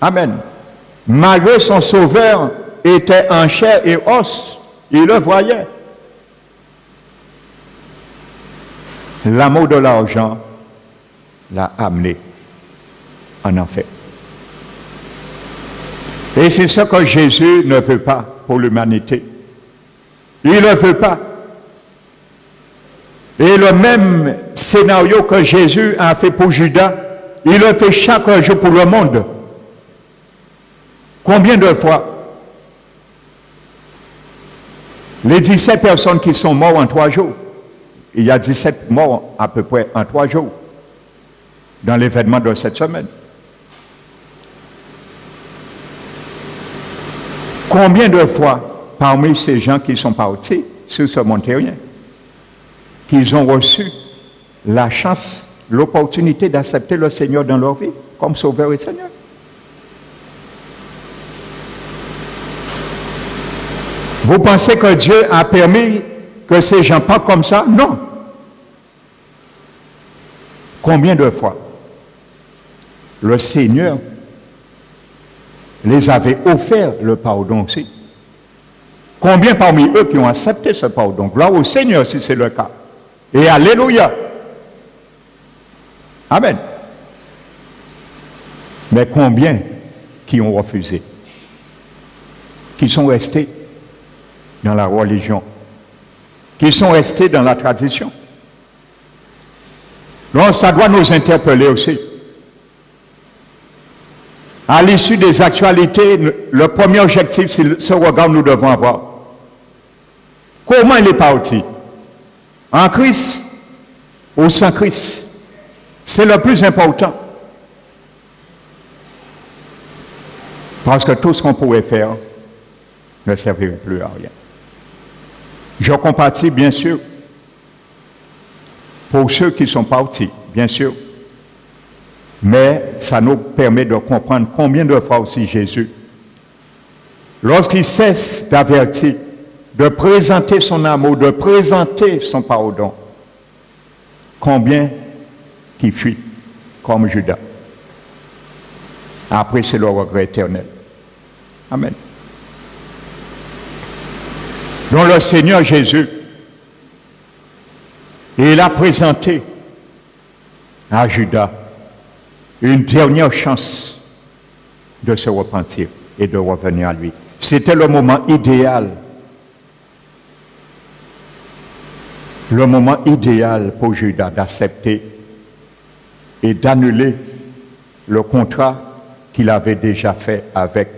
Amen. Malgré son sauveur était en chair et os, il le voyait. L'amour de l'argent l'a amené en enfer. Et c'est ce que Jésus ne veut pas pour l'humanité. Il ne veut pas. Et le même scénario que Jésus a fait pour Judas, il le fait chaque jour pour le monde. Combien de fois? Les 17 personnes qui sont mortes en 3 jours. Il y a 17 morts à peu près en 3 jours dans l'événement de cette semaine. Combien de fois parmi ces gens qui sont partis sur ce mont terrien, qu'ils ont reçu la chance, l'opportunité d'accepter le Seigneur dans leur vie comme Sauveur et Seigneur? Vous pensez que Dieu a permis que ces gens partent comme ça? Non. Combien de fois le Seigneur les avait offert le pardon aussi? Combien parmi eux qui ont accepté ce pardon? Gloire au Seigneur si c'est le cas. Et alléluia. Amen. Mais combien qui ont refusé? Qui sont restés dans la religion? Qui sont restés dans la tradition? Donc ça doit nous interpeller aussi. À l'issue des actualités, le premier objectif, c'est ce regard que nous devons avoir. Comment il est parti? En Christ ou sans Christ? C'est le plus important. Parce que tout ce qu'on pourrait faire ne servirait plus à rien. Je compatis, bien sûr, pour ceux qui sont partis, bien sûr. Mais ça nous permet de comprendre combien de fois aussi Jésus, lorsqu'il cesse d'avertir, de présenter son amour, de présenter son pardon, combien qui fuit comme Judas. Après, c'est le regret éternel. Amen. Donc le Seigneur Jésus, il a présenté à Judas une dernière chance de se repentir et de revenir à lui. C'était le moment idéal. Le moment idéal pour Judas d'accepter et d'annuler le contrat qu'il avait déjà fait avec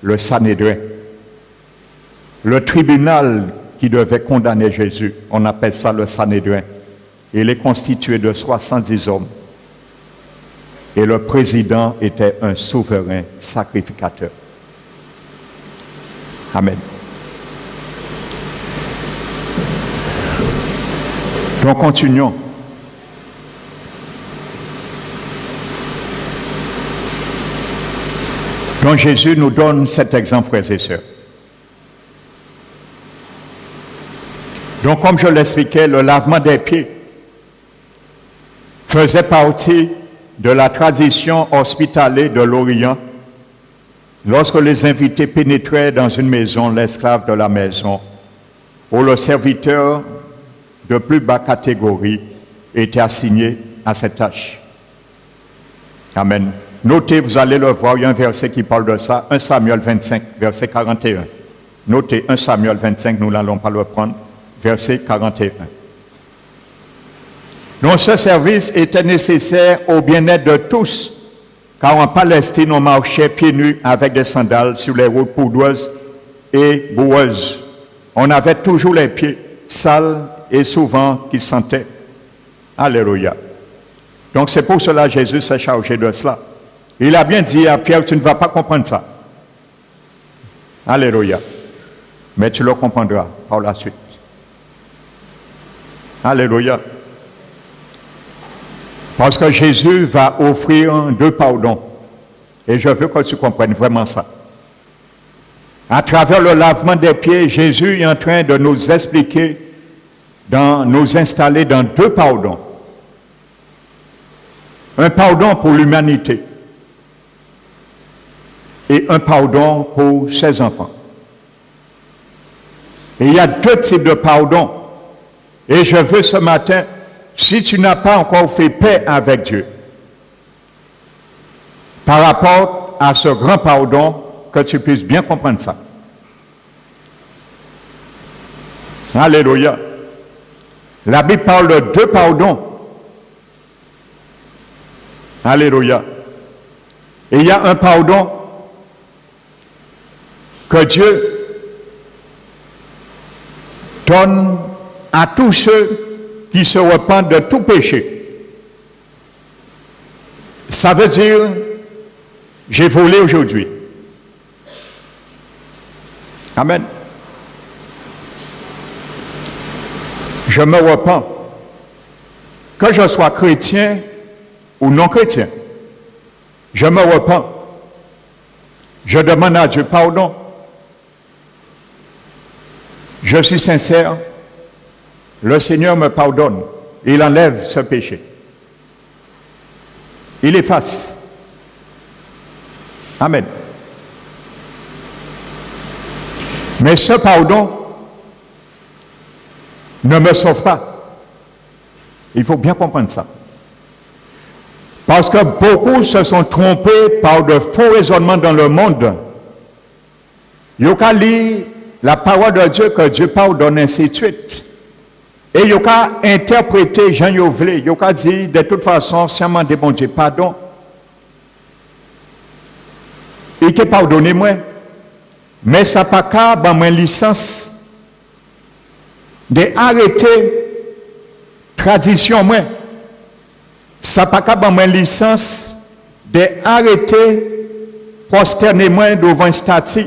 le Sanhédrin. Le tribunal qui devait condamner Jésus, on appelle ça le Sanhédrin. Il est constitué de 70 hommes. Et le président était un souverain sacrificateur. Amen. Donc continuons. Donc Jésus nous donne cet exemple, frères et sœurs. Donc comme je l'expliquais, le lavement des pieds faisait partie de la tradition hospitalière de l'Orient. Lorsque les invités pénétraient dans une maison, l'esclave de la maison ou le serviteur de plus bas catégorie était assigné à cette tâche. Amen. Notez, vous allez le voir, il y a un verset qui parle de ça, 1 Samuel 25, verset 41. Notez, 1 Samuel 25, nous n'allons pas le prendre, verset 41. Donc ce service était nécessaire au bien-être de tous, car en Palestine, on marchait pieds nus avec des sandales sur les routes poudreuses et boueuses. On avait toujours les pieds sales et souvent qui sentaient. Alléluia. Donc c'est pour cela que Jésus s'est chargé de cela. Il a bien dit à Pierre, tu ne vas pas comprendre ça. Alléluia. Mais tu le comprendras par la suite. Alléluia. Parce que Jésus va offrir 2 pardons. Et je veux que tu comprennes vraiment ça. À travers le lavement des pieds, Jésus est en train de nous expliquer, nous installer dans 2 pardons. Un pardon pour l'humanité et un pardon pour ses enfants. Et il y a 2 types de pardon. Et je veux ce matin, si tu n'as pas encore fait paix avec Dieu, par rapport à ce grand pardon, que tu puisses bien comprendre ça. Alléluia. La Bible parle de 2 pardons. Alléluia. Et il y a un pardon que Dieu donne à tous ceux qui se repentent de tout péché. Ça veut dire, j'ai volé aujourd'hui. Amen. Je me repens. Que je sois chrétien ou non chrétien, je me repens. Je demande à Dieu pardon. Je suis sincère. Le Seigneur me pardonne. Il enlève ce péché. Il efface. Amen. Mais ce pardon ne me sauve pas. Il faut bien comprendre ça. Parce que beaucoup se sont trompés par de faux raisonnements dans le monde. Ils ont lu la parole de Dieu, que Dieu pardonne, ainsi de suite. Et ils ont interprété Jean Yovelé. Ils ont dit, de toute façon, si on dit, bon Dieu, pardon, il t'a pardonné moi. Mais ça n'a pas qu'à ma licence d'arrêter tradition moi. Ça n'a pas qu'à ma licence d'arrêter prosterner moi devant une statue,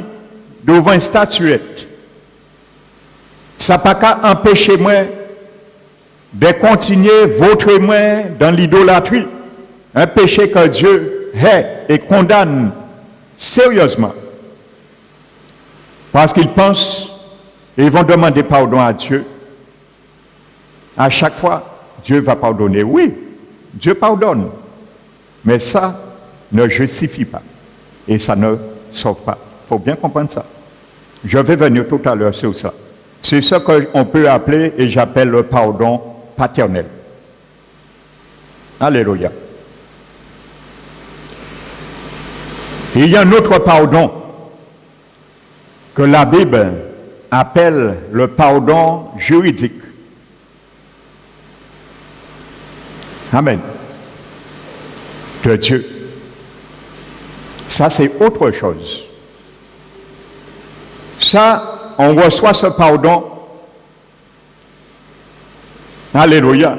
devant une statuette. Ça n'a pas qu'à empêcher moi de continuer votre moi dans l'idolâtrie. Un péché que Dieu hait et condamne sérieusement. Parce qu'ils pensent, et ils vont demander pardon à Dieu. À chaque fois, Dieu va pardonner. Oui, Dieu pardonne. Mais ça ne justifie pas. Et ça ne sauve pas. Il faut bien comprendre ça. Je vais venir tout à l'heure sur ça. C'est ce qu'on peut appeler, et j'appelle le pardon paternel. Alléluia. Il y a un autre pardon que la Bible appelle le pardon juridique. Amen. De Dieu. Ça, c'est autre chose. Ça, on reçoit ce pardon. Alléluia.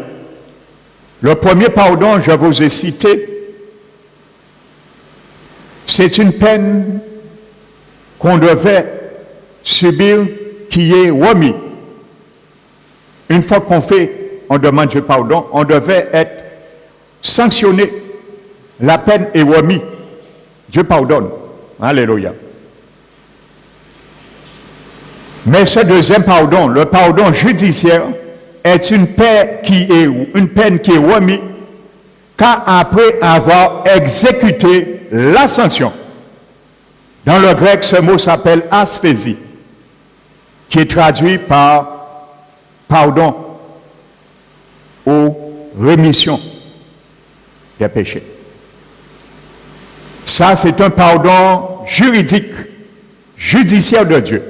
Le premier pardon, je vous ai cité, c'est une peine qu'on devait subir qui est remis. Une fois qu'on fait, on demande Dieu pardon, on devait être sanctionné. La peine est remise. Dieu pardonne. Alléluia. Mais ce deuxième pardon, le pardon judiciaire, est une peine qui est remise car après avoir exécuté la sanction. Dans le grec, ce mot s'appelle asphésie, qui est traduit par pardon ou rémission des péchés. Ça, c'est un pardon juridique, judiciaire de Dieu.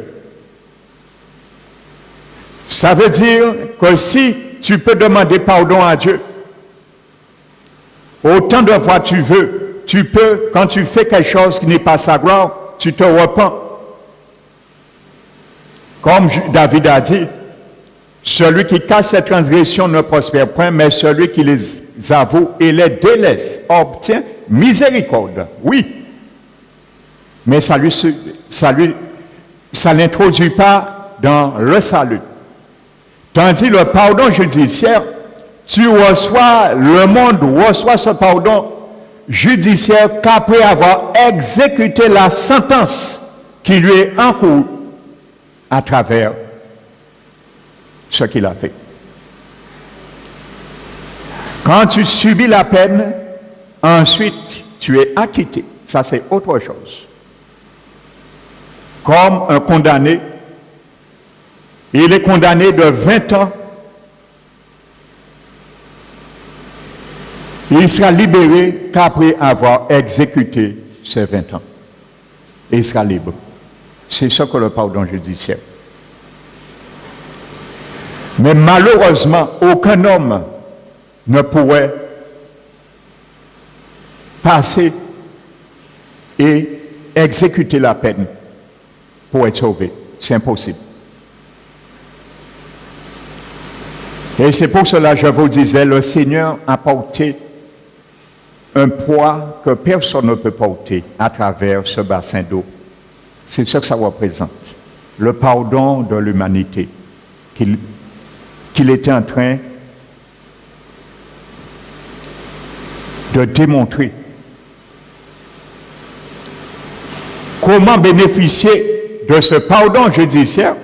Ça veut dire que si tu peux demander pardon à Dieu, autant de fois tu veux, tu peux, quand tu fais quelque chose qui n'est pas sa gloire, tu te repens. Comme David a dit, celui qui cache ses transgressions ne prospère point, mais celui qui les avoue et les délaisse obtient miséricorde. Oui, mais ça n'introduit pas dans le salut. Tandis le pardon judiciaire, le monde reçoit ce pardon judiciaire qu'après avoir exécuté la sentence qui lui est en cours à travers ce qu'il a fait. Quand tu subis la peine, ensuite tu es acquitté. Ça, c'est autre chose. Comme un condamné, il est condamné de 20 ans. Il sera libéré qu'après avoir exécuté ces 20 ans. Et il sera libre. C'est ça que le pardon judiciaire. Mais malheureusement, aucun homme ne pourrait passer et exécuter la peine pour être sauvé. C'est impossible. Et c'est pour cela que je vous disais, le Seigneur a porté un poids que personne ne peut porter à travers ce bassin d'eau. C'est ce que ça représente. Le pardon de l'humanité qu'il était en train de démontrer. Comment bénéficier de ce pardon judiciaire?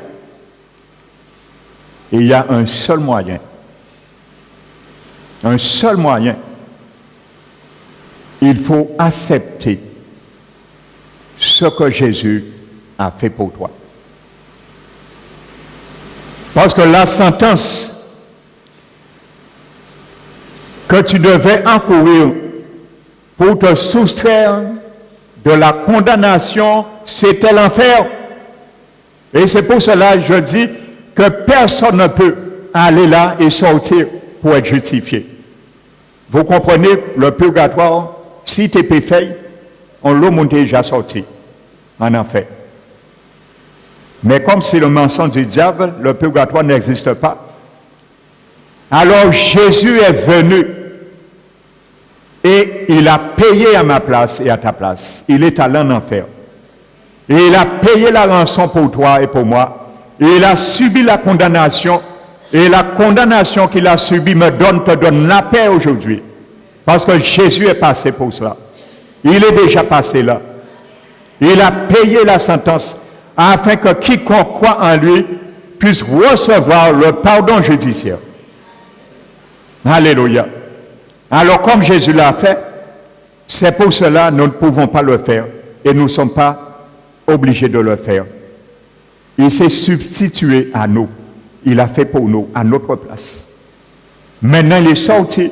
Il y a un seul moyen. Un seul moyen. Il faut accepter ce que Jésus a fait pour toi. Parce que la sentence que tu devais encourir pour te soustraire de la condamnation, c'était l'enfer. Et c'est pour cela que je dis que personne ne peut aller là et sortir pour être justifié. Vous comprenez, le purgatoire, si tu es péché, on l'a monté déjà sorti en enfer. Mais comme c'est le mensonge du diable, le purgatoire n'existe pas. Alors Jésus est venu et il a payé à ma place et à ta place. Il est allé en enfer. Et il a payé la rançon pour toi et pour moi. Et il a subi la condamnation. Et la condamnation qu'il a subie te donne la paix aujourd'hui. Parce que Jésus est passé pour cela. Il est déjà passé là. Il a payé la sentence afin que quiconque croit en lui puisse recevoir le pardon judiciaire. Alléluia. Alors comme Jésus l'a fait, c'est pour cela que nous ne pouvons pas le faire. Et nous ne sommes pas obligés de le faire. Il s'est substitué à nous. Il a fait pour nous, à notre place. Maintenant, il est sorti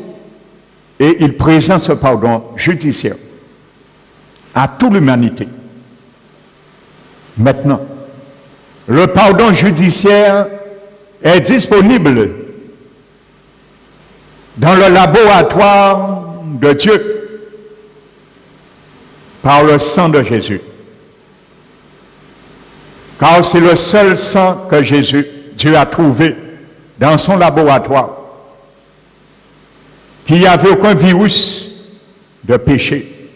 et il présente ce pardon judiciaire à toute l'humanité. Maintenant, le pardon judiciaire est disponible dans le laboratoire de Dieu par le sang de Jésus. Car c'est le seul sang que Dieu a trouvé dans son laboratoire, qu'il n'y avait aucun virus de péché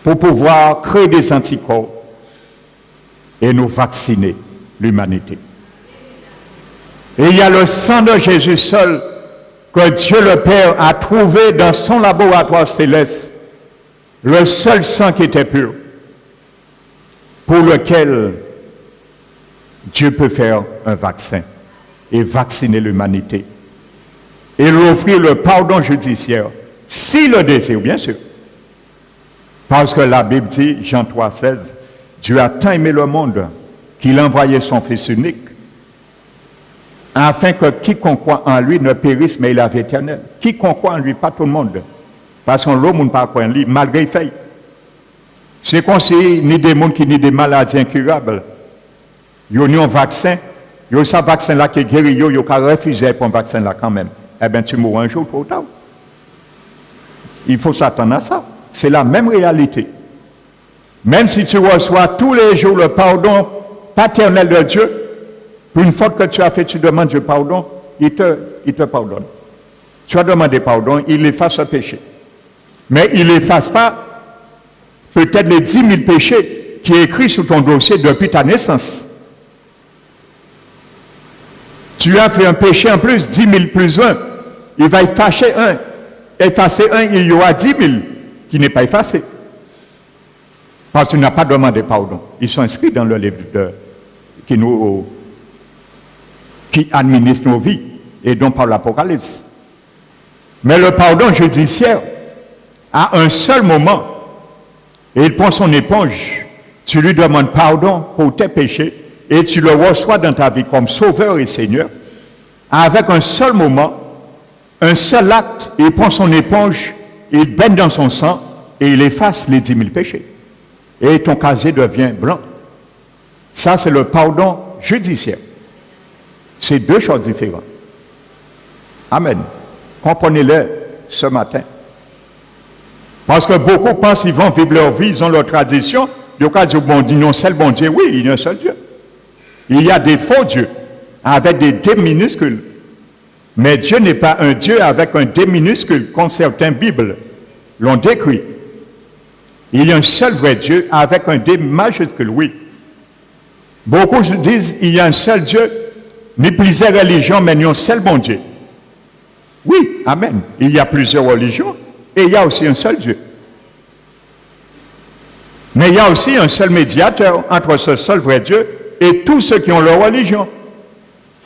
pour pouvoir créer des anticorps et nous vacciner, l'humanité. Et il y a le sang de Jésus seul que Dieu le Père a trouvé dans son laboratoire céleste, le seul sang qui était pur, pour lequel Dieu peut faire un vaccin et vacciner l'humanité. Et lui offrir le pardon judiciaire, s'il le désire, bien sûr. Parce que la Bible dit, Jean 3,16, Dieu a tant aimé le monde qu'il a envoyé son Fils unique, afin que quiconque croit en lui ne périsse, mais il a la vie éternelle. Quiconque croit en lui, pas tout le monde. Parce que l'homme ne peut pas croire en lui, malgré qu'il fait. C'est conseillé ni des gens qui ni des maladies incurables. Ils ont un vaccin. Ils ont ce vaccin-là qui est guéri. Ils ont refusé pour un vaccin-là quand même. Eh bien, tu mourras un jour trop tard. Il faut s'attendre à ça. C'est la même réalité. Même si tu reçois tous les jours le pardon paternel de Dieu, pour une faute que tu as fait, tu demandes Dieu pardon, il te pardonne. Tu as demandé pardon, il efface le péché. Mais il n'efface pas peut-être les 10 000 péchés qui est écrit sur ton dossier depuis ta naissance. Tu as fait un péché en plus, 10 000 plus 1. Il va effacer un, il y aura 10 000 qui n'est pas effacé. Parce que tu n'as pas demandé pardon. Ils sont inscrits dans le livre qui administre nos vies et dont parle l'Apocalypse. Mais le pardon judiciaire, à un seul moment, et il prend son éponge, tu lui demandes pardon pour tes péchés et tu le reçois dans ta vie comme sauveur et Seigneur, avec un seul moment, un seul acte, il prend son éponge, il baigne dans son sang et il efface les 10 000 péchés. Et ton casier devient blanc. Ça, c'est le pardon judiciaire. C'est deux choses différentes. Amen. Comprenez-le ce matin. Parce que beaucoup pensent qu'ils vont vivre leur vie, ils ont leur tradition. Ils vont dire, bon, ils ont un seul bon Dieu. Oui, il y a un seul Dieu. Il y a des faux dieux avec des D minuscules. Mais Dieu n'est pas un Dieu avec un D minuscule, comme certains Bibles l'ont décrit. Il y a un seul vrai Dieu avec un D majuscule, oui. Beaucoup disent il y a un seul Dieu, ni plusieurs religions, mais il y a un seul bon Dieu. Oui, amen. Il y a plusieurs religions et il y a aussi un seul Dieu. Mais il y a aussi un seul médiateur entre ce seul vrai Dieu et tous ceux qui ont leur religion.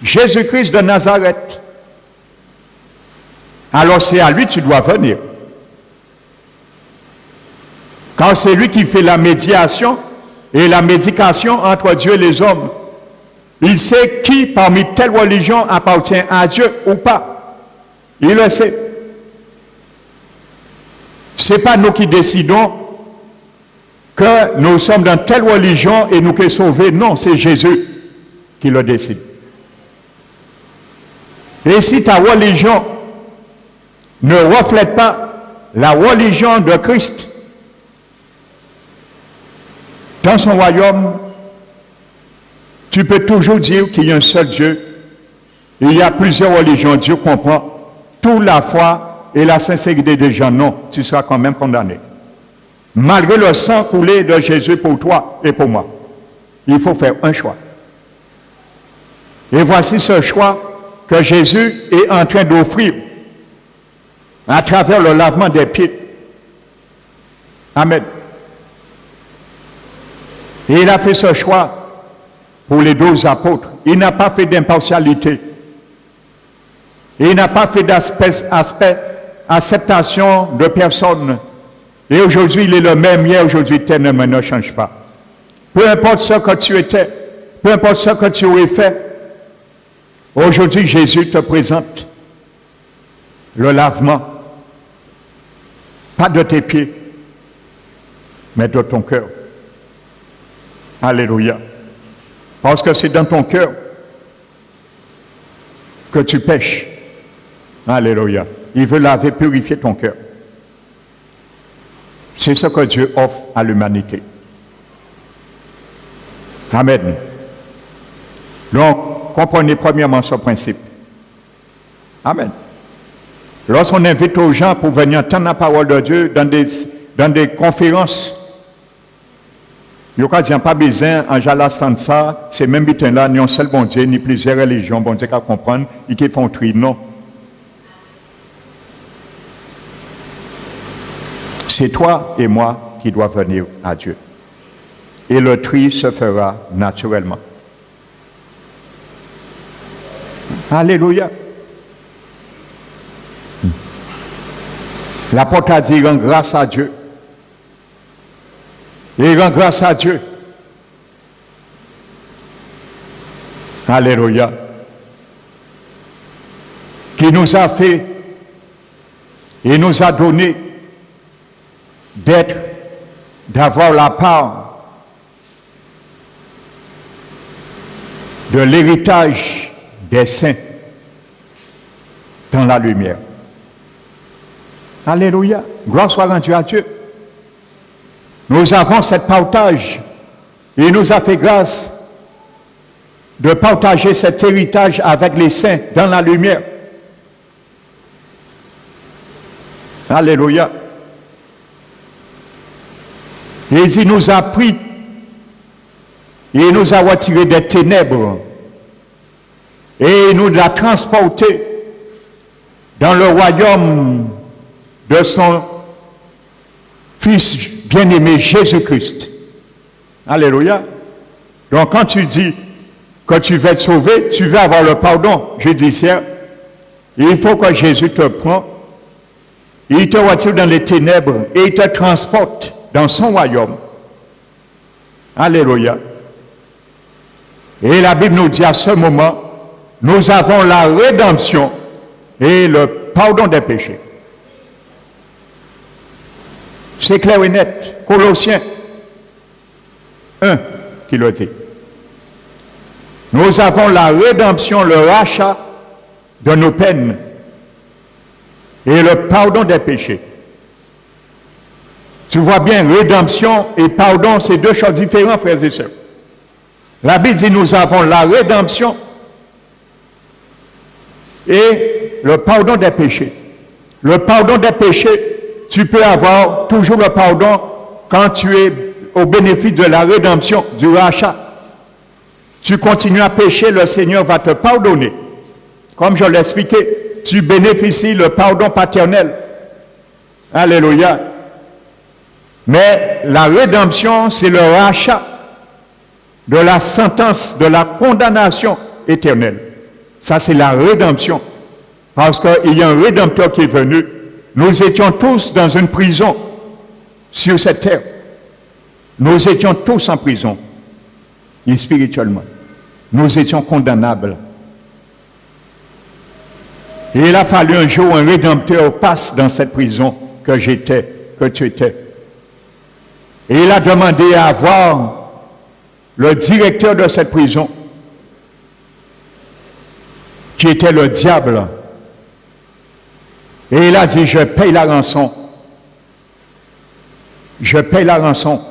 Jésus-Christ de Nazareth. Alors c'est à lui que tu dois venir. Quand c'est lui qui fait la médiation et la médication entre Dieu et les hommes, il sait qui parmi telle religion appartient à Dieu ou pas. Il le sait. Ce n'est pas nous qui décidons que nous sommes dans telle religion et nous qui sommes sauvés. Non, c'est Jésus qui le décide. Et si ta religion ne reflète pas la religion de Christ, dans son royaume, tu peux toujours dire qu'il y a un seul Dieu. Il y a plusieurs religions. Dieu comprend toute la foi et la sincérité des gens. Non, tu seras quand même condamné. Malgré le sang coulé de Jésus pour toi et pour moi, il faut faire un choix. Et voici ce choix que Jésus est en train d'offrir à travers le lavement des pieds. Amen. Et il a fait ce choix pour les 12 apôtres. Il n'a pas fait d'impartialité. Il n'a pas fait d'acceptation de personne. Et aujourd'hui, il est le même hier, aujourd'hui, éternellement, ne change pas. Peu importe ce que tu étais, peu importe ce que tu aurais fait, aujourd'hui, Jésus te présente le lavement. Pas de tes pieds, mais de ton cœur. Alléluia. Parce que c'est dans ton cœur que tu pêches. Alléluia. Il veut laver, purifier ton cœur. C'est ce que Dieu offre à l'humanité. Amen. Donc, comprenez premièrement ce principe. Amen. Lorsqu'on invite aux gens pour venir entendre la parole de Dieu dans des conférences, il n'y a pas besoin, en jalant ça, c'est même bitin là, ni un seul bon Dieu, ni plusieurs religions, bon Dieu qu'à comprendre, et qui font tri, non. C'est toi et moi qui dois venir à Dieu. Et le tri se fera naturellement. Alléluia. L'apôtre a dit, rends grâce à Dieu. Et rends grâce à Dieu. Alléluia. Qui nous a fait et nous a donné d'être d'avoir la part de l'héritage des saints dans la lumière. Alléluia. Gloire soit rendue à Dieu. Nous avons cette partage et il nous a fait grâce de partager cet héritage avec les saints dans la lumière. Alléluia. Et il nous a pris et il nous a retiré des ténèbres et il nous a transportés dans le royaume de son Fils bien-aimé Jésus-Christ. Alléluia. Donc quand tu dis que tu veux être sauvé, tu veux avoir le pardon judiciaire, il faut que Jésus te prenne, il te retire dans les ténèbres et il te transporte dans son royaume. Alléluia. Et la Bible nous dit à ce moment, nous avons la rédemption et le pardon des péchés. C'est clair et net. Colossiens 1 qui le dit. Nous avons la rédemption, le rachat de nos peines et le pardon des péchés. Tu vois bien, rédemption et pardon, c'est deux choses différentes, frères et sœurs. La Bible dit nous avons la rédemption et le pardon des péchés. Le pardon des péchés, tu peux avoir toujours le pardon quand tu es au bénéfice de la rédemption, du rachat. Tu continues à pécher, le Seigneur va te pardonner. Comme je l'ai expliqué, tu bénéficies le pardon paternel. Alléluia. Mais la rédemption, c'est le rachat de la sentence, de la condamnation éternelle. Ça, c'est la rédemption. Parce qu'il y a un rédempteur qui est venu. Nous étions tous dans une prison sur cette terre. Nous étions tous en prison, et spirituellement. Nous étions condamnables. Et il a fallu un jour un rédempteur passe dans cette prison que j'étais, que tu étais. Et il a demandé à avoir le directeur de cette prison, qui était le diable. Et il a dit, je paye la rançon. Je paye la rançon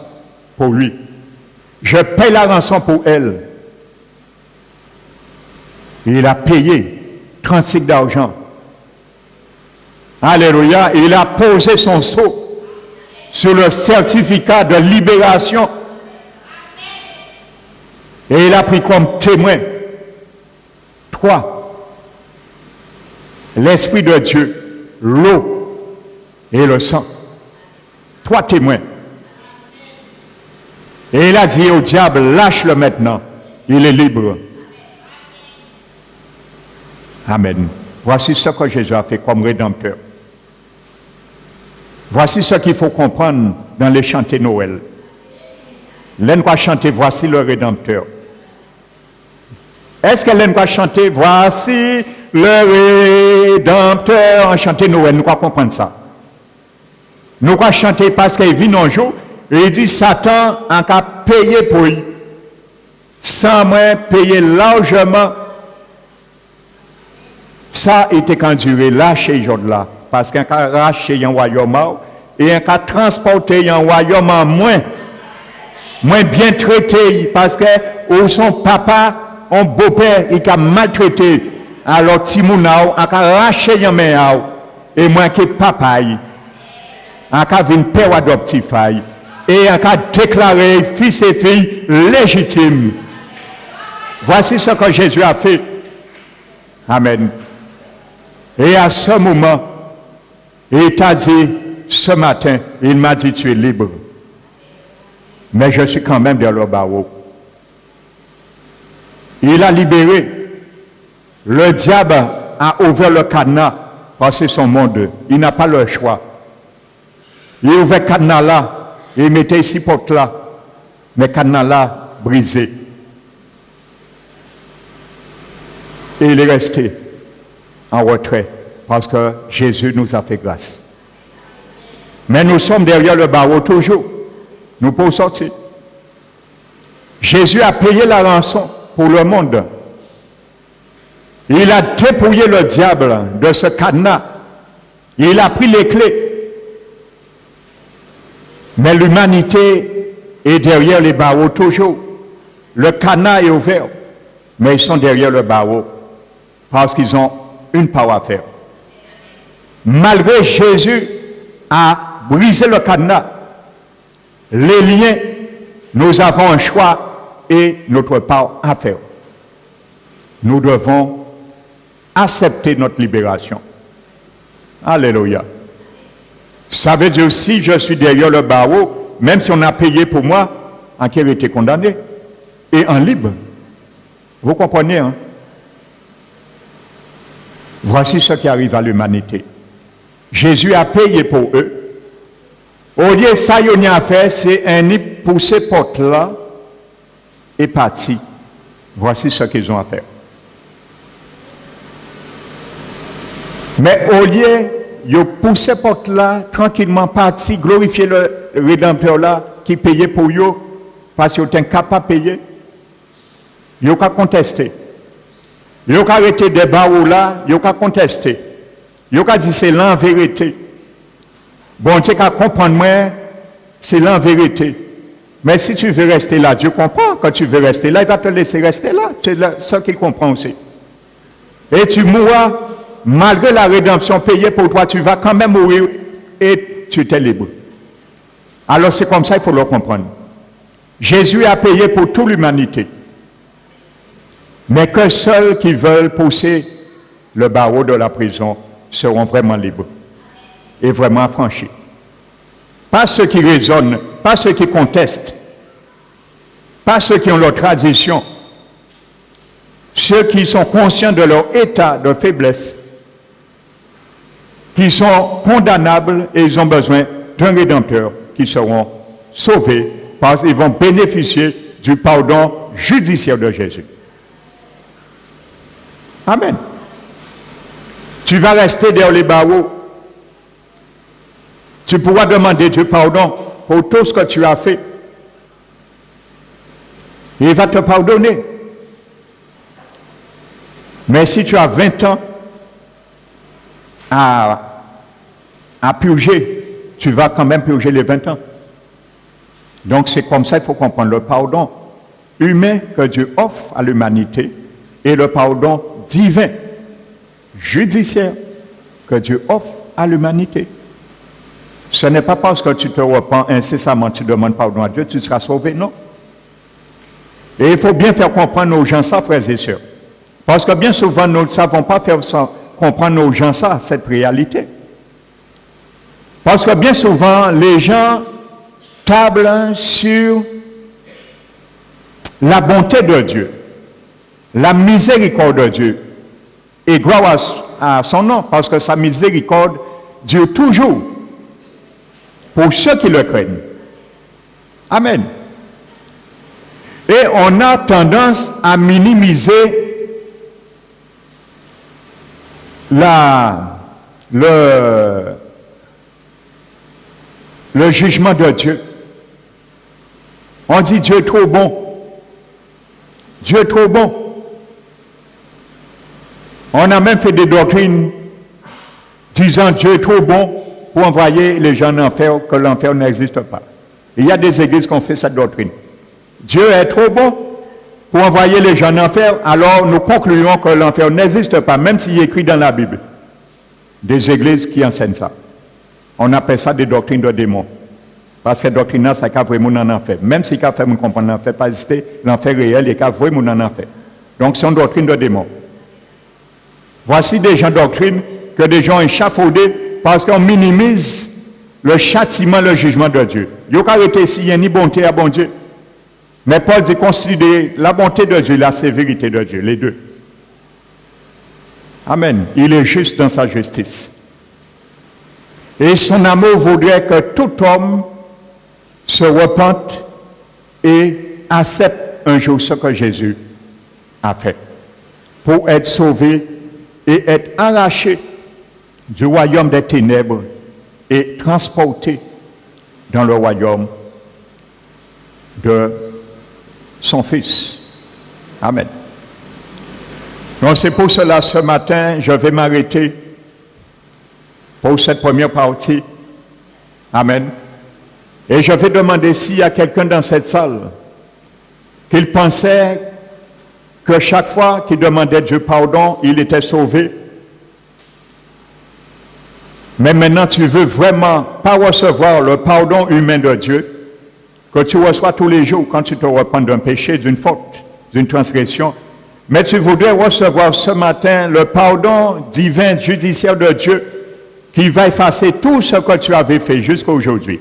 pour lui. Je paye la rançon pour elle. Et il a payé 36 d'argent. Alléluia. Et il a posé son sceau sur le certificat de libération. Et il a pris comme témoin 3. L'Esprit de Dieu, l'eau et le sang. 3 témoins. Et il a dit au diable, lâche-le maintenant. Il est libre. Amen. Voici ce que Jésus a fait comme rédempteur. Voici ce qu'il faut comprendre dans les chantés Noël. L'un va chanter, voici le rédempteur. Est-ce que l'un va chanter, voici le rédempteur, en chanter Noël? Nous allons comprendre ça. Nous allons chanter parce qu'il vit un jour et il dit, Satan a qu'à payer pour lui. Sans moi, payer largement. Ça était quand duré là chez Jod-là. Parce qu'il a racheté un royaume et il a transporté un royaume en moins bien traité. Parce que son papa, son beau-père, il a maltraité. Alors Timounao a racheté un main et moi qui papa, a vu père adoptif et a déclaré fils et filles légitimes. Voici ce que Jésus a fait. Amen. Et à ce moment, il t'a dit, ce matin, il m'a dit, tu es libre. Mais je suis quand même dans le barreau. Il a libéré. Le diable a ouvert le cadenas parce que c'est son monde. Il n'a pas le choix. Il a ouvert le cadenas là, et il mettait ici porte là. Mais le cadenas là, brisé. Et il est resté en retrait parce que Jésus nous a fait grâce. Mais nous sommes derrière le barreau toujours. nous pouvons sortir. Jésus a payé la rançon pour le monde. Il a dépouillé le diable de ce cadenas. Il a pris les clés. Mais l'humanité est derrière les barreaux toujours. Le cadenas est ouvert, mais ils sont derrière le barreau parce qu'ils ont une part à faire. Malgré Jésus a brisé le cadenas, les liens, nous avons un choix et notre part à faire. Nous devons accepter notre libération. Alléluia. Ça veut dire si je suis derrière le barreau, même si on a payé pour moi, en qui a été condamné, et en libre. Vous comprenez, hein? Voici ce qui arrive à l'humanité. Jésus a payé pour eux. Au lieu de ça, il y a fait, c'est un pousser porte là et parti. Voici ce qu'ils ont à faire. Mais au lieu de pousser porte là, tranquillement parti, glorifier le Rédempteur là, qui payait pour eux, parce qu'ils étaient incapables de payer, ils ont contesté. Ils ont arrêté des barreaux là, ils ont contesté. Ils ont dit c'est là en vérité. Bon, tu sais comprendre moi, c'est là en vérité. Mais si tu veux rester là, Dieu comprend. Quand tu veux rester là, il va te laisser rester là. C'est ça qu'il comprend aussi. Et tu mourras, malgré la rédemption payée pour toi, tu vas quand même mourir et tu es libre. Alors c'est comme ça, il faut le comprendre. Jésus a payé pour toute l'humanité. Mais que ceux qui veulent pousser le barreau de la prison seront vraiment libres et vraiment affranchis. Pas ceux qui raisonnent, pas ceux qui contestent, pas ceux qui ont leur tradition, ceux qui sont conscients de leur état de faiblesse, qui sont condamnables et ils ont besoin d'un Rédempteur qui seront sauvés parce qu'ils vont bénéficier du pardon judiciaire de Jésus. Amen. Tu vas rester derrière les barreaux. Tu pourras demander Dieu pardon pour tout ce que tu as fait. Il va te pardonner. Mais si tu as 20 ans à purger, tu vas quand même purger les 20 ans. Donc c'est comme ça qu'il faut comprendre le pardon humain que Dieu offre à l'humanité et le pardon divin, judiciaire, que Dieu offre à l'humanité. Ce n'est pas parce que tu te repens incessamment, tu demandes pardon à Dieu, tu seras sauvé, non. Et il faut bien faire comprendre aux gens ça, frères et sœurs. Parce que bien souvent, nous ne savons pas faire comprendre aux gens ça, cette réalité. Parce que bien souvent, les gens tablent sur la bonté de Dieu, la miséricorde de Dieu. Et gloire à son nom, parce que sa miséricorde dure toujours pour ceux qui le craignent. Amen. Et on a tendance à minimiser le jugement de Dieu. On dit Dieu est trop bon. Dieu est trop bon. On a même fait des doctrines disant Dieu est trop bon pour envoyer les gens en enfer, que l'enfer n'existe pas. Il y a des églises qui ont fait cette doctrine. Dieu est trop bon pour envoyer les gens en enfer, alors nous concluons que l'enfer n'existe pas, même s'il est écrit dans la Bible. Des églises qui enseignent ça. On appelle ça des doctrines de démons. Parce que doctrine, ça a vraiment en enfer. Même si ça fait mon comprendre l'enfer, pas exister, l'enfer réel, il a vraiment en enfer. Donc c'est une doctrine de démons. Voici des gens doctrines que des gens échafaudés parce qu'on minimise le châtiment, le jugement de Dieu. Il n'y a arrêté ici, il n'y a ni bonté à bon Dieu. Mais Paul dit considérer la bonté de Dieu et la sévérité de Dieu, les deux. Amen. Il est juste dans sa justice. Et son amour voudrait que tout homme se repente et accepte un jour ce que Jésus a fait pour être sauvé et être arraché du royaume des ténèbres et transporté dans le royaume de son Fils. Amen. Donc c'est pour cela, ce matin, je vais m'arrêter pour cette première partie. Amen. Et je vais demander s'il y a quelqu'un dans cette salle qu'il pensait que chaque fois qu'il demandait Dieu pardon, il était sauvé. Mais maintenant, tu veux vraiment pas recevoir le pardon humain de Dieu que tu reçois tous les jours quand tu te repens d'un péché, d'une faute, d'une transgression. Mais tu voudrais recevoir ce matin le pardon divin, judiciaire de Dieu qui va effacer tout ce que tu avais fait jusqu'à aujourd'hui.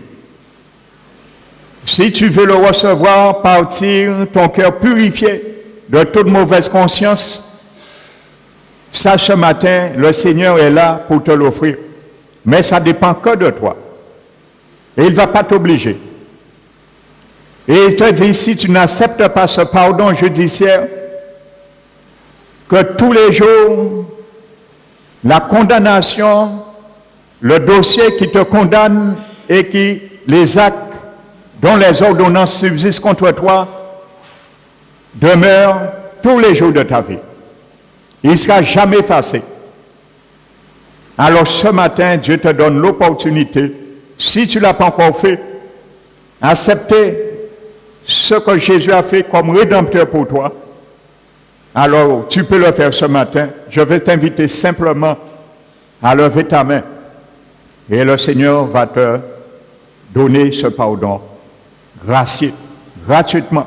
Si tu veux le recevoir, partir ton cœur purifié de toute mauvaise conscience, sache ce matin, le Seigneur est là pour te l'offrir. Mais ça dépend que de toi. Et il ne va pas t'obliger. Et il te dit, si tu n'acceptes pas ce pardon judiciaire, que tous les jours, la condamnation, le dossier qui te condamne et qui les actes dont les ordonnances subsistent contre toi demeurent tous les jours de ta vie. Il ne sera jamais effacé. Alors ce matin, Dieu te donne l'opportunité, si tu ne l'as pas encore fait, accepter ce que Jésus a fait comme rédempteur pour toi. Alors tu peux le faire ce matin. Je vais t'inviter simplement à lever ta main et le Seigneur va te donner ce pardon gracieux, gratuitement,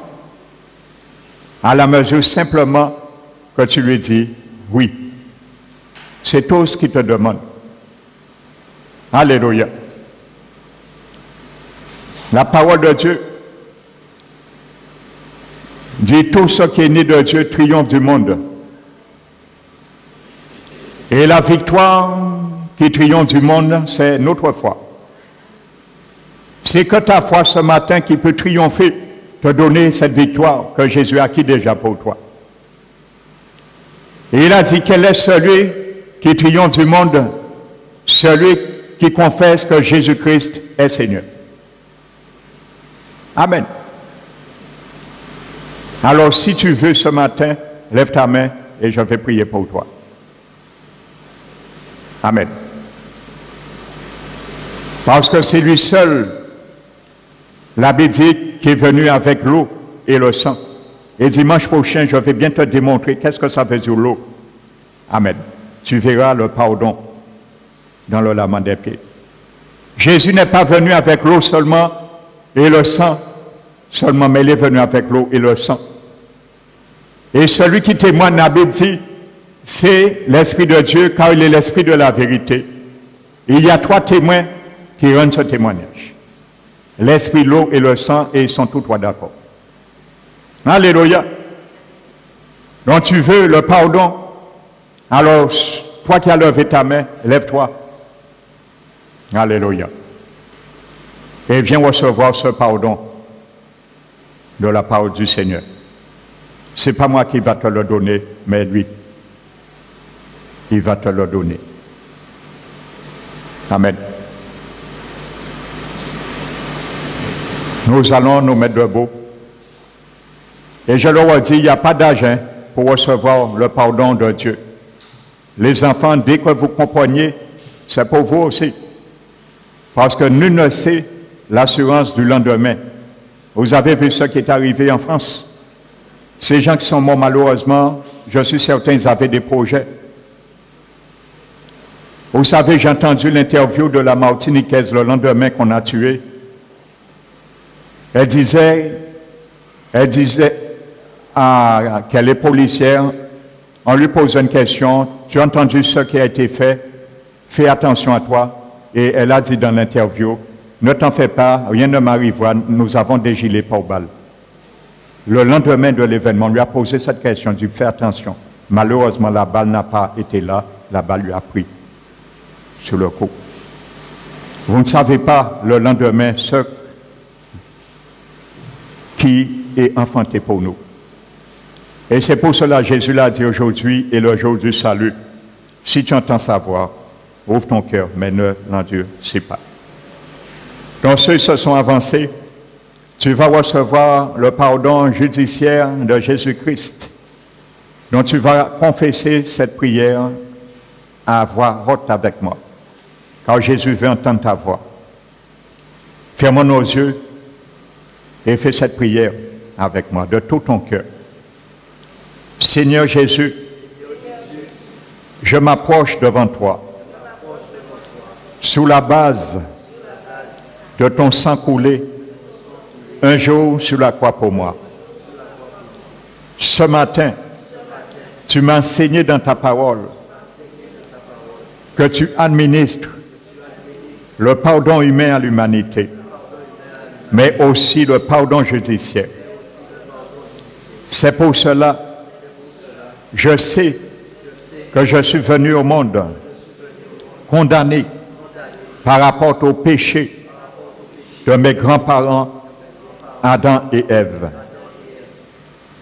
à la mesure simplement que tu lui dis oui. C'est tout ce qu'il te demande. Alléluia. La parole de Dieu dit tout ce qui est né de Dieu triomphe du monde. Et la victoire qui triomphe du monde, c'est notre foi. C'est que ta foi ce matin qui peut triompher, te donner cette victoire que Jésus a acquis déjà pour toi. Et il a dit quel est celui qui triomphe du monde, celui qui confesse que Jésus-Christ est Seigneur. Amen. Alors si tu veux ce matin, lève ta main et je vais prier pour toi. Amen. Parce que c'est lui seul, la Bible qui est venu avec l'eau et le sang. Et dimanche prochain, je vais bien te démontrer qu'est-ce que ça veut dire l'eau. Amen. Tu verras le pardon dans le lavement des pieds. Jésus n'est pas venu avec l'eau seulement et le sang seulement, mais il est venu avec l'eau et le sang. Et celui qui témoigne, la Bible dit, c'est l'Esprit de Dieu, car il est l'Esprit de la vérité. Et il y a 3 témoins qui rendent ce témoignage. L'Esprit, l'eau et le sang, et ils sont tous 3 d'accord. Alléluia. Donc tu veux le pardon. Alors, toi qui as levé ta main, lève-toi. Alléluia. Et viens recevoir ce pardon de la part du Seigneur. Ce n'est pas moi qui va te le donner, mais lui. Il va te le donner. Amen. Nous allons nous mettre debout. Et je leur ai dit, il n'y a pas d'argent pour recevoir le pardon de Dieu. Les enfants, dès que vous compreniez, c'est pour vous aussi. Parce que nul ne sait l'assurance du lendemain. Vous avez vu ce qui est arrivé en France. Ces gens qui sont morts, malheureusement, je suis certain qu'ils avaient des projets. Vous savez, j'ai entendu l'interview de la Martiniquaise le lendemain qu'on a tué. Elle disait qu'elle est policière. On lui posait une question. Tu as entendu ce qui a été fait? Fais attention à toi. Et elle a dit dans l'interview, ne t'en fais pas, rien ne m'arrivera, nous avons des gilets pare-balles. Le lendemain de l'événement, on lui a posé cette question, dit fais attention. Malheureusement, la balle n'a pas été là, la balle lui a pris sur le cou. Vous ne savez pas le lendemain ce qui est enfanté pour nous. Et c'est pour cela que Jésus l'a dit aujourd'hui est le jour du salut. Si tu entends sa voix, ouvre ton cœur, mais ne l'endurcis pas. Donc ceux qui se sont avancés, tu vas recevoir le pardon judiciaire de Jésus-Christ, dont tu vas confesser cette prière à voix haute avec moi, car Jésus veut entendre ta voix. Ferme nos yeux et fais cette prière avec moi de tout ton cœur. Seigneur Jésus, je m'approche devant toi sous la base de ton sang coulé un jour sur la croix pour moi. Ce matin, tu m'as enseigné dans ta parole que tu administres le pardon humain à l'humanité, mais aussi le pardon judiciaire. C'est pour cela, je sais que je suis venu au monde condamné par rapport au péché de mes grands-parents Adam et Ève.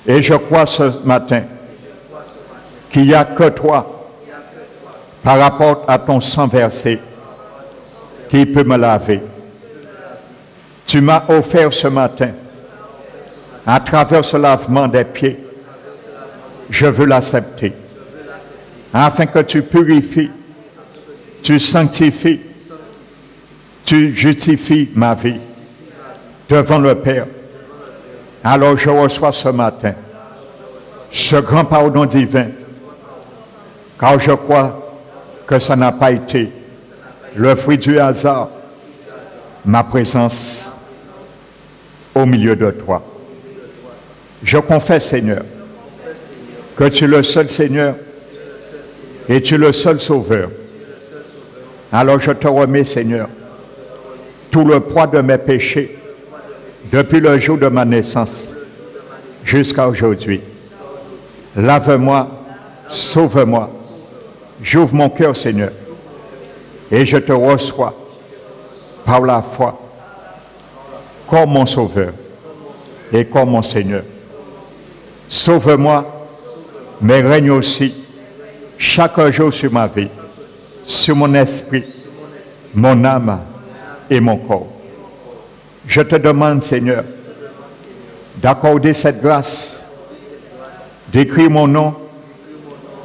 Et je crois ce matin qu'il n'y a que toi, par rapport à ton sang versé, qui peut me laver. Tu m'as offert ce matin, à travers ce lavement des pieds, je veux l'accepter, afin que tu purifies, tu sanctifies, tu justifies ma vie devant le Père. Alors je reçois ce matin ce grand pardon divin, car je crois que ça n'a pas été le fruit du hasard, ma présence au milieu de toi. Je confesse, Seigneur, que tu es le seul Seigneur et tu es le seul Sauveur. Alors je te remets, Seigneur, tout le poids de mes péchés depuis le jour de ma naissance jusqu'à aujourd'hui. Lave-moi, sauve-moi, j'ouvre mon cœur, Seigneur, et je te reçois par la foi comme mon Sauveur et comme mon Seigneur. Sauve-moi, mais règne aussi chaque jour sur ma vie, sur mon esprit, mon âme et mon corps. Je te demande, Seigneur, d'accorder cette grâce, d'écrire mon nom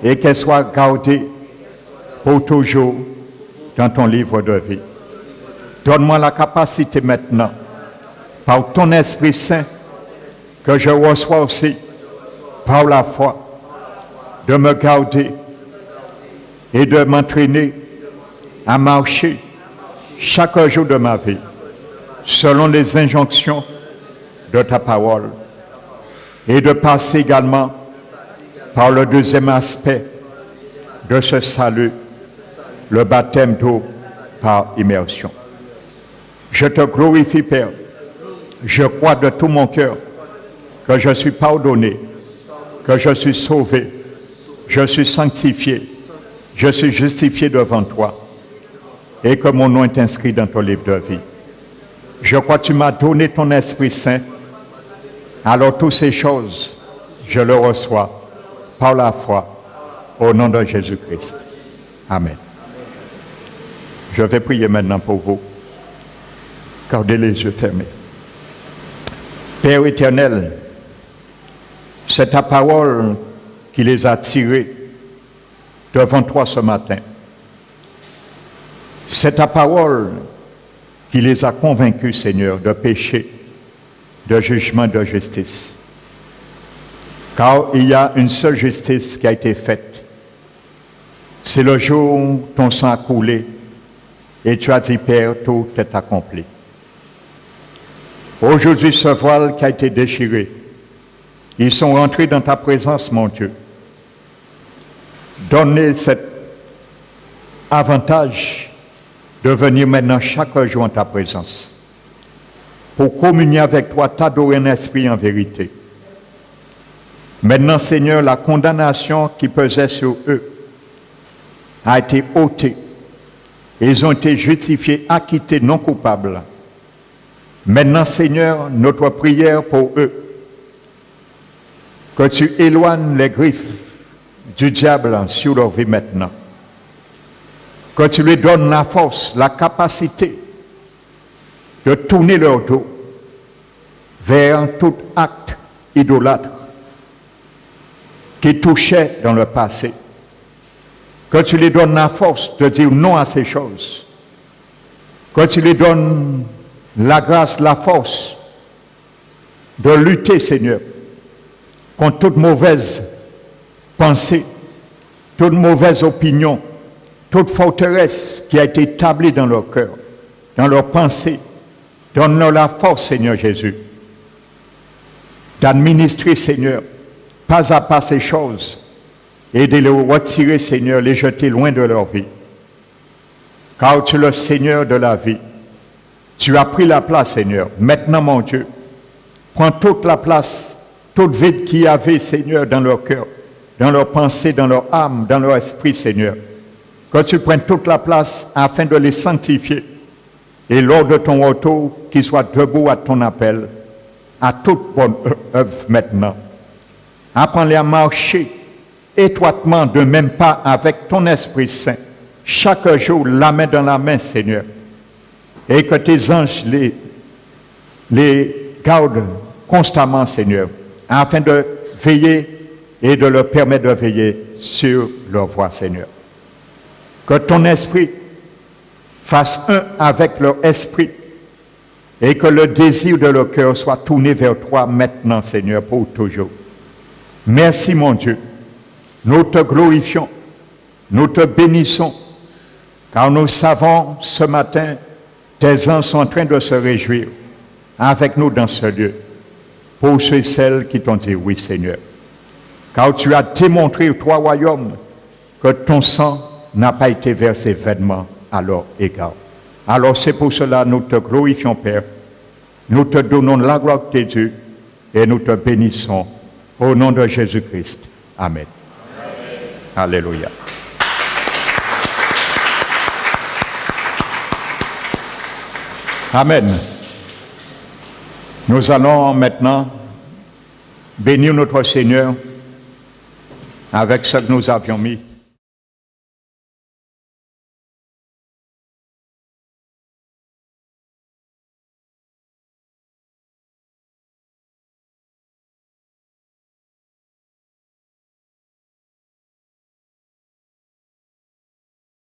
et qu'elle soit gardée pour toujours dans ton livre de vie. Donne-moi la capacité maintenant, par ton Esprit Saint, que je reçois aussi par la foi, de me garder et de m'entraîner à marcher chaque jour de ma vie, selon les injonctions de ta parole, et de passer également par le deuxième aspect de ce salut, le baptême d'eau par immersion. Je te glorifie, Père. Je crois de tout mon cœur que je suis pardonné, que je suis sauvé, je suis sanctifié, je suis justifié devant toi et que mon nom est inscrit dans ton livre de vie. Je crois que tu m'as donné ton Esprit Saint. Alors toutes ces choses, je le reçois par la foi au nom de Jésus-Christ. Amen. Je vais prier maintenant pour vous. Gardez les yeux fermés. Père éternel, c'est ta parole qui les a tirés devant toi ce matin. C'est ta parole qui les a convaincus, Seigneur, de péché, de jugement, de justice. Car il y a une seule justice qui a été faite. C'est le jour où ton sang a coulé et tu as dit, Père, tout est accompli. Aujourd'hui, ce voile qui a été déchiré, ils sont rentrés dans ta présence, mon Dieu. Donnez cet avantage de venir maintenant chaque jour en ta présence pour communier avec toi, t'adorer en esprit et en vérité. Maintenant, Seigneur, la condamnation qui pesait sur eux a été ôtée. Ils ont été justifiés, acquittés, non coupables. Maintenant, Seigneur, notre prière pour eux, que tu éloignes les griffes du diable sur leur vie maintenant. Que tu lui donnes la force, la capacité de tourner leur dos vers tout acte idolâtre qui touchait dans le passé. Que tu lui donnes la force de dire non à ces choses. Que tu lui donnes la grâce, la force de lutter, Seigneur, contre toute mauvaise pensée, toute mauvaise opinion, toute forteresse qui a été établie dans leur cœur, dans leur pensée. Donne-leur la force, Seigneur Jésus, d'administrer, Seigneur, pas à pas ces choses et de les retirer, Seigneur, les jeter loin de leur vie. Car tu es le Seigneur de la vie. Tu as pris la place, Seigneur. Maintenant, mon Dieu, prends toute la place, toute vide qu'il y avait, Seigneur, dans leur cœur, dans leur pensée, dans leur âme, dans leur esprit, Seigneur. Que tu prennes toute la place afin de les sanctifier. Et lors de ton retour, qu'ils soient debout à ton appel, à toute bonne œuvre maintenant. Apprends-les à marcher étroitement de même pas avec ton Esprit Saint. Chaque jour, la main dans la main, Seigneur. Et que tes anges les gardent constamment, Seigneur, afin de veiller et de leur permettre de veiller sur leur voie, Seigneur. Que ton esprit fasse un avec leur esprit et que le désir de leur cœur soit tourné vers toi maintenant, Seigneur, pour toujours. Merci, mon Dieu. Nous te glorifions, nous te bénissons, car nous savons ce matin, tes anges sont en train de se réjouir avec nous dans ce lieu, pour ceux et celles qui t'ont dit oui, Seigneur. Car tu as démontré, toi, royaume, que ton sang n'a pas été versé vainement à leur égard. Alors c'est pour cela que nous te glorifions, Père. Nous te donnons la gloire de Dieu et nous te bénissons au nom de Jésus-Christ. Amen. Alléluia. Amen. Nous allons maintenant bénir notre Seigneur avec ce que nous avions mis.